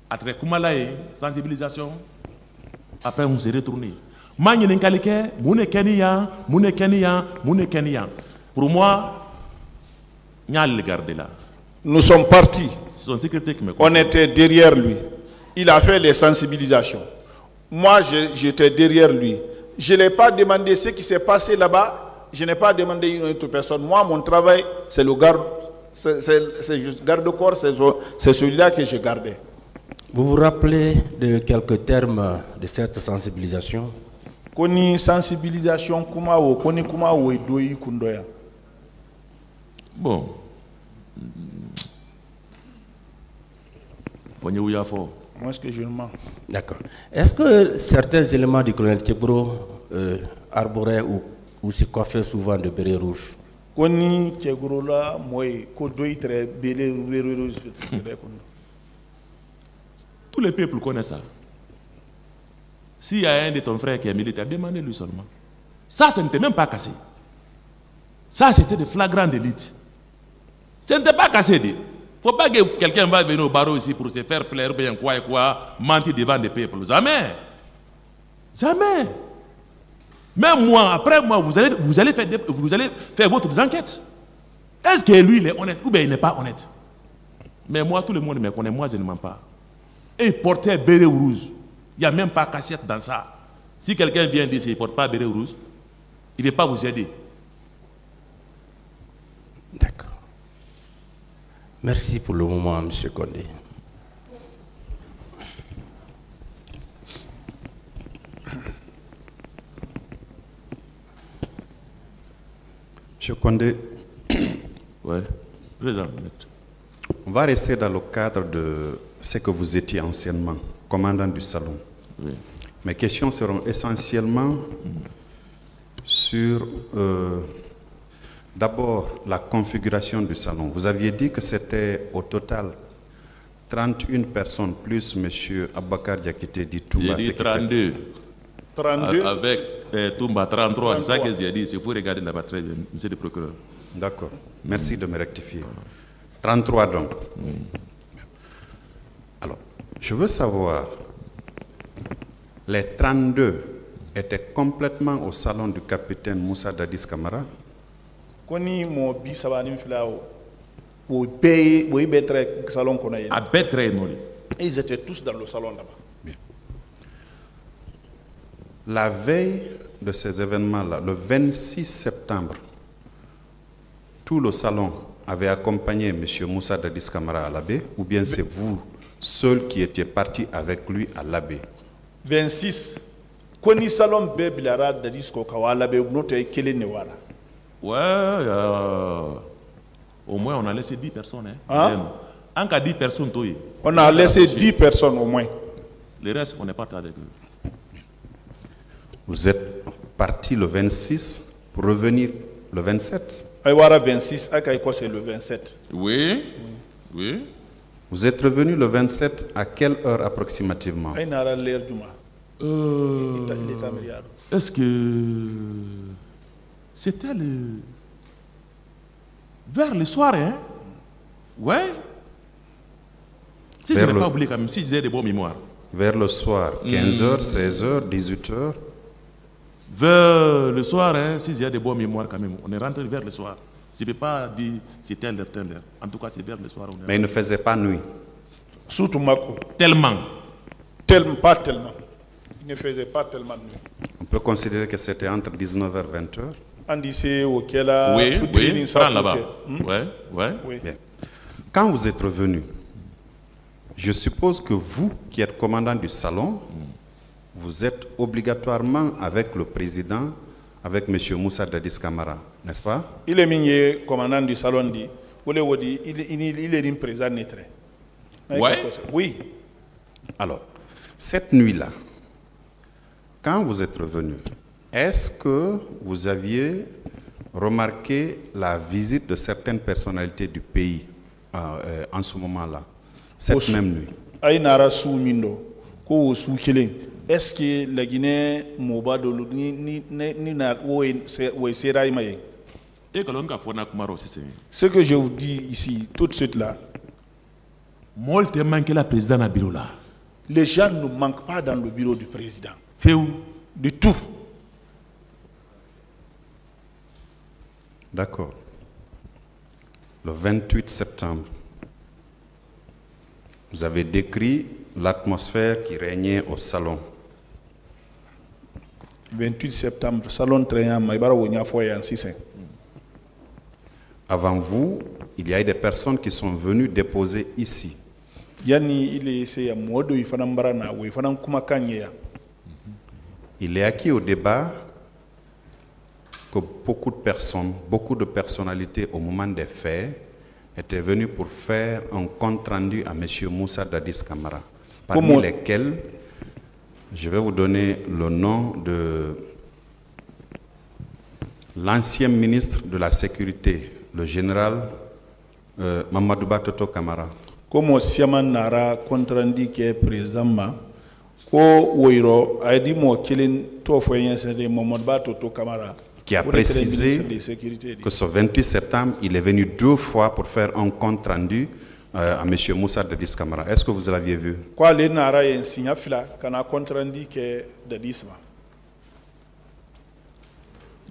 Après Kumalae, sensibilisation. Après on s'est retourné. Manye n'enkalike, mune Kenya. Pour moi, nous sommes partis. On était derrière lui. Il a fait les sensibilisations. Moi, j'étais derrière lui. Je ne l'ai pas demandé ce qui s'est passé là-bas. je n'ai pas demandé une autre personne. Moi, mon travail, c'est le garde, c'est juste garde-corps, c'est celui-là que je gardais. Vous vous rappelez de quelques termes de cette sensibilisation? Koni sensibilisation kuma wo koni kuma wo edoyi kundoya. Bon. Moi, ce que je mens. D'accord. Est-ce que certains éléments du colonel Tchebro arboraient ou se coiffaient souvent de bérets rouges? Koni Tchebro là, moi, kodoyi très bérets rouges. Tous les peuples connaissent ça. S'il y a un de ton frère qui est militaire, demandez-lui seulement. Ça, ce n'était même pas cassé. Ça, c'était de flagrant délit. Ce n'était pas cassé. Il ne faut pas que quelqu'un va venir au barreau ici pour se faire plaire, bien quoi et quoi, mentir devant des peuples. Jamais. Jamais. Même moi, après moi, vous allez faire votre enquête. Est-ce que lui, il est honnête ou bien il n'est pas honnête? Mais moi, tout le monde me connaît, moi, je ne mens pas. Et il portait béret rouge. Il n'y a même pas cassette dans ça. Si quelqu'un vient dire qu'il ne porte pas béret rouge, il ne va pas vous aider. D'accord. Merci pour le moment, M. Condé. M. Condé, ouais. Président. On va rester dans le cadre de ce que vous étiez anciennement, commandant du salon. Oui. Mes questions seront essentiellement sur d'abord la configuration du salon. Vous aviez dit que c'était au total 31 personnes plus M. Abakar Diakité dit Toumba. J'ai dit 32. 32 avec Toumba 33, c'est ça que j'ai dit. Il faut regarder la batterie, monsieur le procureur. D'accord. Merci de me rectifier. 33 donc. Alors, je veux savoir, les 32 étaient complètement au salon du capitaine Moussa Dadis Camara? Koni mo bi sabani filao. Wo betre salon qu'on a. À Bétré, non. Ils étaient tous dans le salon là-bas. Bien. La veille de ces événements-là, le 26 septembre, tout le salon avait accompagné M. Moussa Dadis Camara à l'abbé, ou bien c'est vous seul qui étiez parti avec lui à l'abbé? 26. Koni salon be bilara Dadis ko kawala be note kele ne wala. Ouais, au moins on a laissé 10 personnes. Hein? En cas 10 personnes, on a laissé 10 personnes au moins. Le reste, on n'est pas avec eux. Vous êtes parti le 26 pour revenir le 27? Aïwara 26, Akaïko c'est le 27. Oui, oui. Vous êtes revenu le 27 à quelle heure approximativement? Est-ce que c'était vers le soir, hein? Ouais. Si je n'ai pas oublié quand même, si j'ai de bonnes mémoires. Vers le soir, 15h, 16h, 18h? Vers le soir, hein, si j'ai de bonnes mémoires quand même, on est rentré vers le soir. Je ne peux pas dire c'est telle heure. En tout cas, c'est vers le soir. Mais il ne faisait pas nuit? Surtout Mako. Tellement. Pas tellement. Il ne faisait pas tellement nuit. On peut considérer que c'était entre 19h et 20h? Oui, oui, là-bas. Oui. Bien. Quand vous êtes revenu, je suppose que vous, qui êtes commandant du salon, vous êtes obligatoirement avec le président, avec M. Moussa Dadis Camara, n'est-ce pas? Il est migné commandant du salon, il est un président neutre. Ouais. Oui. Alors, cette nuit-là, quand vous êtes revenu, est-ce que vous aviez remarqué la visite de certaines personnalités du pays en ce moment-là, cette même nuit? Est-ce que la Guinée Moba de ce que je vous dis ici, tout de suite là, les gens ne manquent pas dans le bureau du président. De tout. D'accord. Le 28 septembre, vous avez décrit l'atmosphère qui régnait au salon. 28 septembre, salon Trayan, Maïbara Wonya Foyan 6. Avant vous, il y a eu des personnes qui sont venues déposer ici. Yani il est modo ifanambara na we fanam kuma kanye. Il est acquis au débat que beaucoup de personnes, beaucoup de personnalités au moment des faits étaient venues pour faire un compte rendu à M. Moussa Dadis Camara, parmi lesquels je vais vous donner le nom de l'ancien ministre de la Sécurité, le général Mamadouba Toto Camara. Comme siaman nara compte rendu que président ma ko woiro a dit mo kilin to foyen c'est de Mamadouba Toto Camara qui a précisé que ce 28 septembre, il est venu 2 fois pour faire un compte rendu à M. Moussa Dadis Camara. Est-ce que vous l'aviez vu? Quoi les nara en signa fila kana compte rendu que Dadis ma.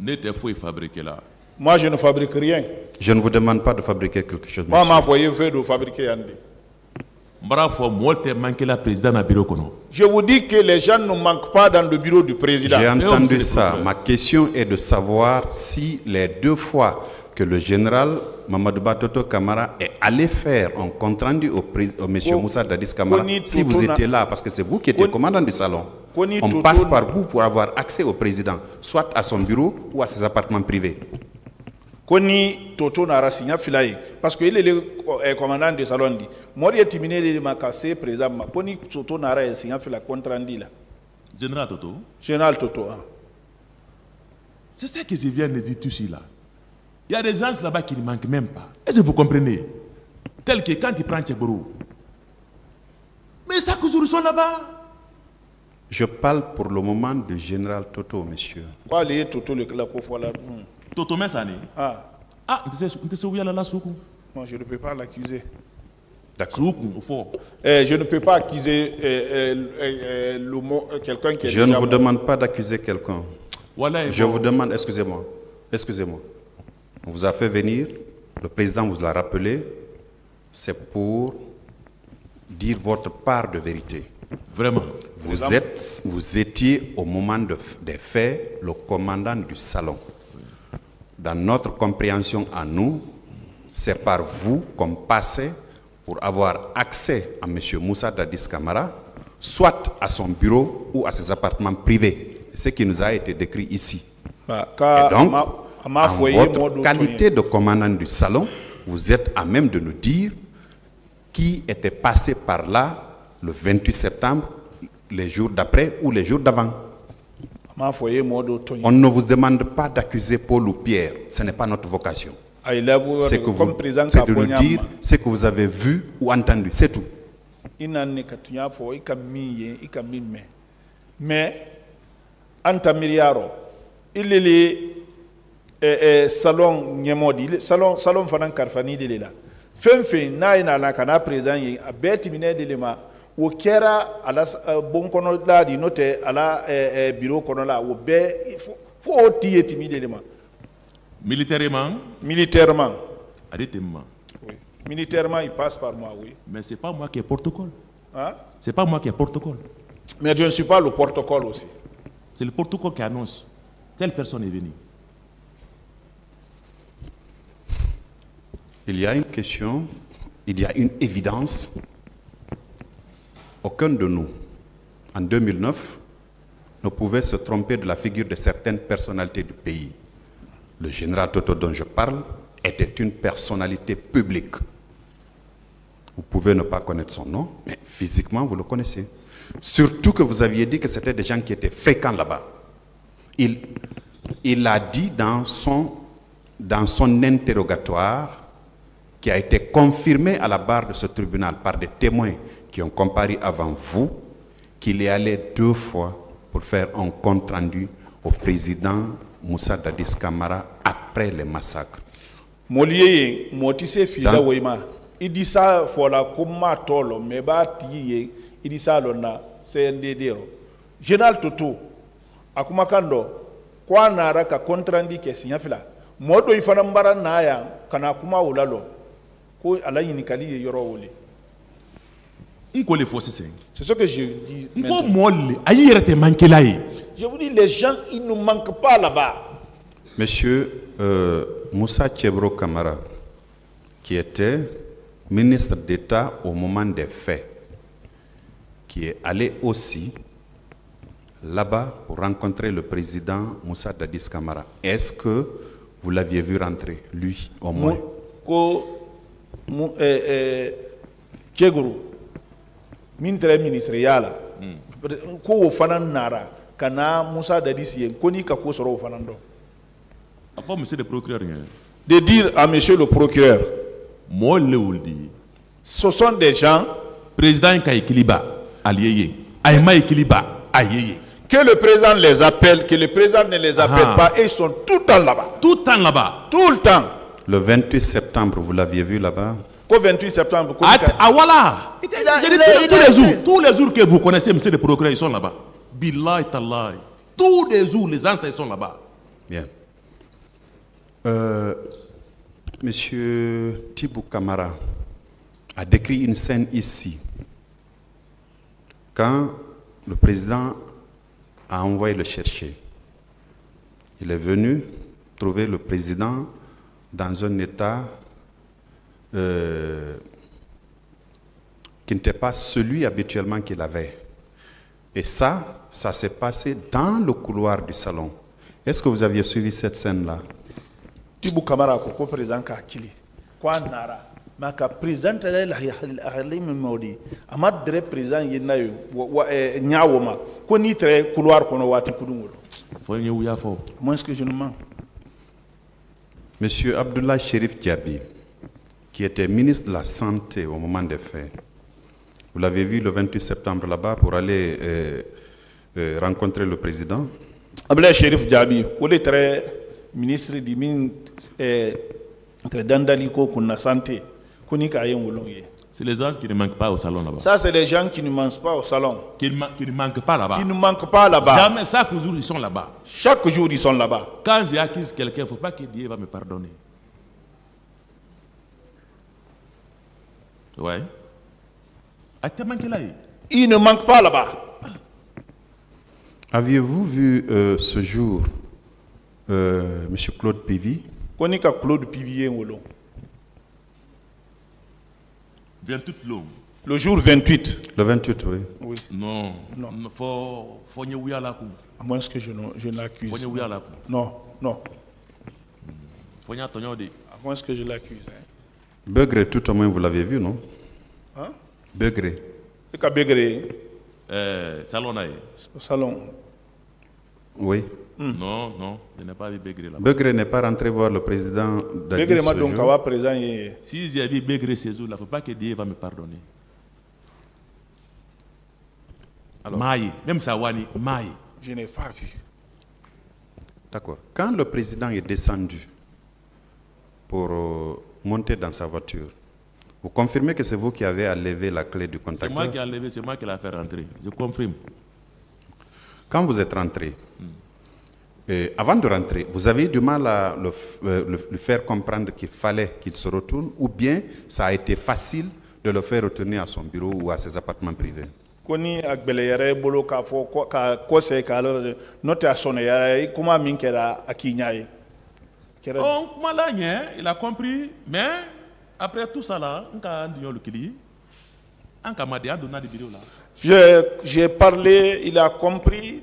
N'était fouille fabriqué là. Moi je ne fabrique rien. Je ne vous demande pas de fabriquer quelque chose. Moi ma foyer fait de fabriquer andi. Je vous dis que les gens ne manquent pas dans le bureau du président. J'ai entendu ça. Ma question est de savoir si les 2 fois que le général Mamadouba Toto Camara est allé faire un compte rendu au monsieur Moussa Dadis Camara, si vous étiez là, parce que c'est vous qui étiez commandant du salon. On passe par vous pour avoir accès au président, soit à son bureau ou à ses appartements privés. Koni Toto nara signa filaye parce que il est le commandant de salon dit moi il terminé le makassé président ma koni Toto nara signa fila compte rendu là général Toto hein. C'est ça que je viens de dire tout ici là. Il y a des gens là-bas qui ne manquent même pas. Est-ce que vous comprenez? Tel que quand il prend Tchèbrou. Mais ça que vous sont là-bas. Je parle pour le moment du général Toto, monsieur. Quoi les Toto le là. Toto Messani. Ah, moi je ne peux pas l'accuser. D'accord. Je ne peux pas accuser quelqu'un qui est. Je ne vous demande pas d'accuser quelqu'un. Voilà, je vous demande, excusez-moi. On vous a fait venir, le président vous l'a rappelé, c'est pour dire votre part de vérité. Vraiment. Vous étiez au moment des faits le commandant du salon. Dans notre compréhension à nous, c'est par vous qu'on passait pour avoir accès à M. Moussa Dadis Camara, soit à son bureau ou à ses appartements privés. C'est ce qui nous a été décrit ici. Et donc, en votre qualité de commandant du salon, vous êtes à même de nous dire qui était passé par là le 28 septembre, les jours d'après ou les jours d'avant. On ne vous demande pas d'accuser Paul ou Pierre, ce n'est pas notre vocation. C'est de nous dire ce que vous avez vu ou entendu, c'est tout. Mais, Antamiriaro, il est le salon Nyemodi, salon Fanan Karfani de là. Fin, na kana présent, a bétimine de l'ema. Au Kera, à la bon konola, di note, à la bureau konola, au bé, il faut tirer timidement. Militairement. Oui. Militairement, il passe par moi, oui. Mais ce n'est pas moi qui ai protocole. Hein? Ce n'est pas moi qui ai protocole. Mais je ne suis pas le protocole aussi. C'est le protocole qui annonce. Telle personne est venue. Il y a une question, il y a une évidence. Aucun de nous, en 2009, ne pouvait se tromper de la figure de certaines personnalités du pays. Le général Toto dont je parle était une personnalité publique. Vous pouvez ne pas connaître son nom, mais physiquement, vous le connaissez. Surtout que vous aviez dit que c'était des gens qui étaient fréquents là-bas. Il a dit dans son interrogatoire, qui a été confirmé à la barre de ce tribunal par des témoins qui ont comparé avant vous, qu'il est allé 2 fois pour faire un compte rendu au président Moussa Dadis Camara après les massacres. Moliye motise fila weima idisa fola kuma tolo meba tiye idisa lona CNDD Général Toto akuma kando kwa nara ka compte rendu ke signa fila modo ifana mbara naya kana kuma ulalo ko ala yinikali yoro wole C'est ce que je dis maintenant. Je vous dis, les gens, ils ne manquent pas là-bas. Monsieur Moussa Tchebro Kamara, qui était ministre d'État au moment des faits, qui est allé aussi là-bas pour rencontrer le président Moussa Dadis Kamara. Est-ce que vous l'aviez vu rentrer, lui, au moins? Tchegoro, ministre ministériel, ko fanan nara kana Moussa Dadis yen koni ka ko soro fanan do. Après, monsieur le procureur, De dire à monsieur le procureur, ce sont des gens président Kaikiliba, allié, Aïma Ekiliba, aïe. Que le président les appelle, que le président ne les appelle pas, et ils sont tout le temps là-bas. Tout le temps là-bas. Tout le temps. Le 28 septembre, vous l'aviez vu là-bas? Qu'au 28 septembre. Ah voilà. Tous les jours que vous connaissez, monsieur le procureur, ils sont là-bas. Billahi tallahi. Tous les jours, les anciens sont là-bas. Bien. Monsieur Tibou Kamara a décrit une scène ici. Quand le président a envoyé le chercher, il est venu trouver le président dans un état qui n'était pas celui habituellement qu'il avait. Et ça s'est passé dans le couloir du salon. Est-ce que vous aviez suivi cette scène-là? Tibou Kamara ko président ka kili kwa nara maka président la halim modi amad dre président yena yo nyawoma ko ni très couloir kono wati kudungolo fo ñew ya fo moi ce que je ne mens. Monsieur Abdullah Cherif Diaby, qui était ministre de la Santé au moment des faits, vous l'avez vu le 28 septembre là-bas pour aller rencontrer le président? Abdullah Cherif Diaby, il est très ministre du Dandaliko pour la santé. C'est les gens qui ne manquent pas au salon là-bas. Ça, c'est les gens qui ne mangent pas au salon. Qui ne manquent pas là-bas. Qui ne manquent pas là-bas. Jamais, chaque jour, ils sont là-bas. Chaque jour, ils sont là-bas. Quand j'ai accuse quelqu'un, il ne faut pas que Dieu va me pardonner. Ouais. Ils ne manquent pas là-bas. Aviez-vous vu ce jour M. Claude Pivy? Konika Claude Pivy wolo. 28 l'eau. Le jour 28. Le 28, oui. Oui. Non. Faut n'y aller. À moins que je l'accuse. Faut n'y aller. Non, non. Faut n'y aller. À moins que je l'accuse. Begré, tout au moins, vous l'avez vu, non? Hein? Begré. C'est qu'à Begré. Salon. Salon. Oui. Non, je n'ai pas vu Begré là-bas. Begré n'est pas rentré voir le président Dadis Begré m'a ce donc jour. présent. Si j'ai vu Begré ce jour-là, il ne faut pas que Dieu va me pardonner. Alors, Maï, même Sawani, Maï. Je n'ai pas vu. D'accord. Quand le président est descendu pour monter dans sa voiture, vous confirmez que c'est vous qui avez enlevé la clé du contacteur? C'est moi qui ai enlevé, c'est moi qui l'ai fait rentrer. Je confirme. Quand vous êtes rentré, avant de rentrer, vous avez eu du mal à le faire comprendre qu'il fallait qu'il se retourne, ou bien ça a été facile de le faire retourner à son bureau ou à ses appartements privés? Koni agbeleyere bolo ka fo ka kose ka lo note asone ya kuma min kera akinyaye. On il a compris, mais après tout ça là, on a dit le kili, on a donné des bureaux là. J'ai parlé, il a compris.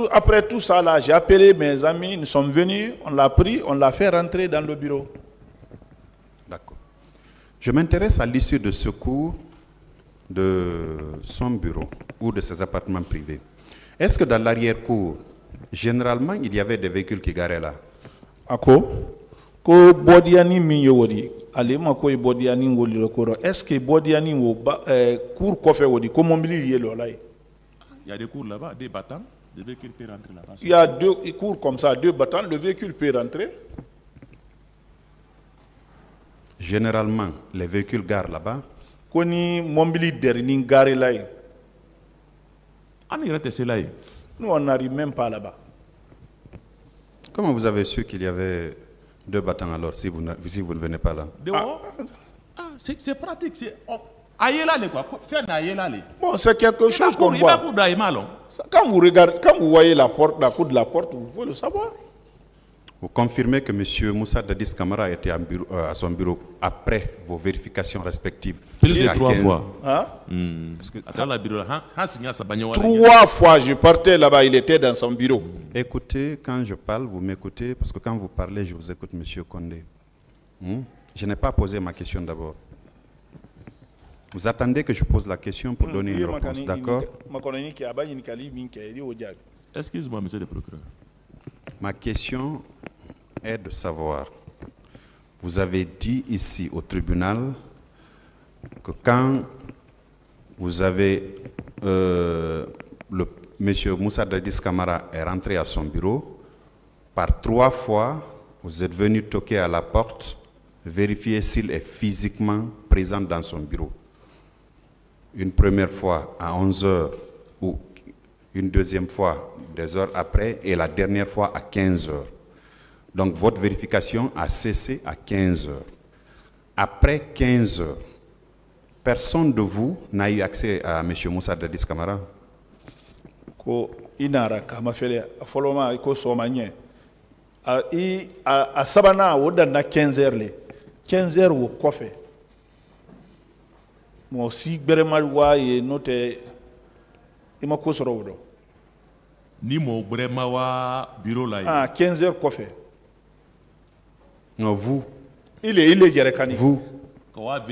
Après tout ça, là, j'ai appelé mes amis, nous sommes venus, on l'a pris, on l'a fait rentrer dans le bureau. D'accord. Je m'intéresse à l'issue de secours de son bureau ou de ses appartements privés. Est-ce que dans l'arrière-cour, généralement, il y avait des véhicules qui garaient là? Ko bodiani minyodi alema ko bodiani ngoli lokoro est-ce que bodiani wo cour kofe wodi ko mobili yelo là? Il y a des cours là-bas, des battants, des véhicules peuvent rentrer là-bas. Il y a deux cours comme ça, deux battants, le véhicule peut rentrer. Généralement, les véhicules garent là-bas. Koni mobili derni gare là. Nous on n'arrive même pas là-bas. Comment vous avez su qu'il y avait deux battants alors si vous ne venez pas là? C'est pratique. Bon, c'est quelque chose qu'on voit. Quand vous regardez, quand vous voyez la porte, la cour de la porte, vous pouvez le savoir. Vous confirmez que M. Moussa Dadis Camara était à son bureau après vos vérifications respectives? Plus de 3 fois. Hein? 3 fois, je partais là-bas, il était dans son bureau. Écoutez, quand je parle, vous m'écoutez, parce que quand vous parlez, je vous écoute, M. Condé. Je n'ai pas posé ma question d'abord. Vous attendez que je pose la question pour donner une réponse, d'accord? Excuse-moi, monsieur le procureur. Ma question est de savoir, vous avez dit ici au tribunal que quand vous avez, monsieur Moussa Dadis Camara est rentré à son bureau, par 3 fois, vous êtes venu toquer à la porte, vérifier s'il est physiquement présent dans son bureau. Une première fois à 11 h ou une deuxième fois des heures après et la dernière fois à 15 h. Donc votre vérification a cessé à 15 h. Après 15 h, personne de vous n'a eu accès à M. Moussa Dadis Camara? Ko inara kama fele foloma ko somanye a sabana woda na 15 h le 15 h wo kofe mo si berema wa ye note ima ko soro wodo ni mo berema wa bureau là 15 h kofe. Non, vous. Il est Djerekani. Vous.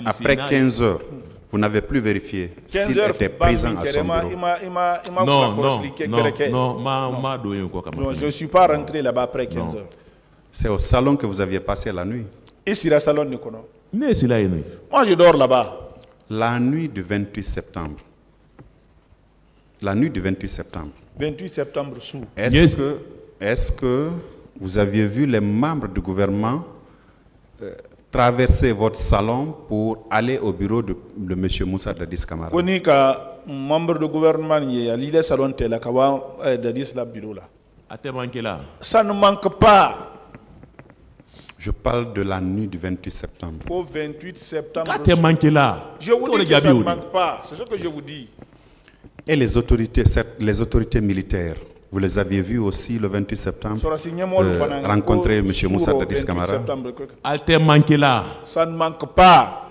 Après 15 h, vous n'avez plus vérifié s'il était présent à son bureau. Non, je ne suis pas rentré là-bas après 15 h. C'est au salon que vous aviez passé la nuit? Ici, le salon de Kono. Moi, je dors là-bas. La nuit du 28 septembre. La nuit du 28 septembre. 28 septembre sous. Est-ce que vous aviez vu les membres du gouvernement traverser votre salon pour aller au bureau de M. Moussa Dadis Camara? Membre du gouvernement, il y a l'île salon tel Dadis la bureau là. Ça ne manque pas. Je parle de la nuit du 28 septembre. Au 28 septembre. Je vous dis que ça ne manque pas. C'est ce que je vous dis. Et les autorités militaires, vous les aviez vus aussi le 28 septembre rencontrer M. Moussa Dadis Camara? Ça ne manque pas.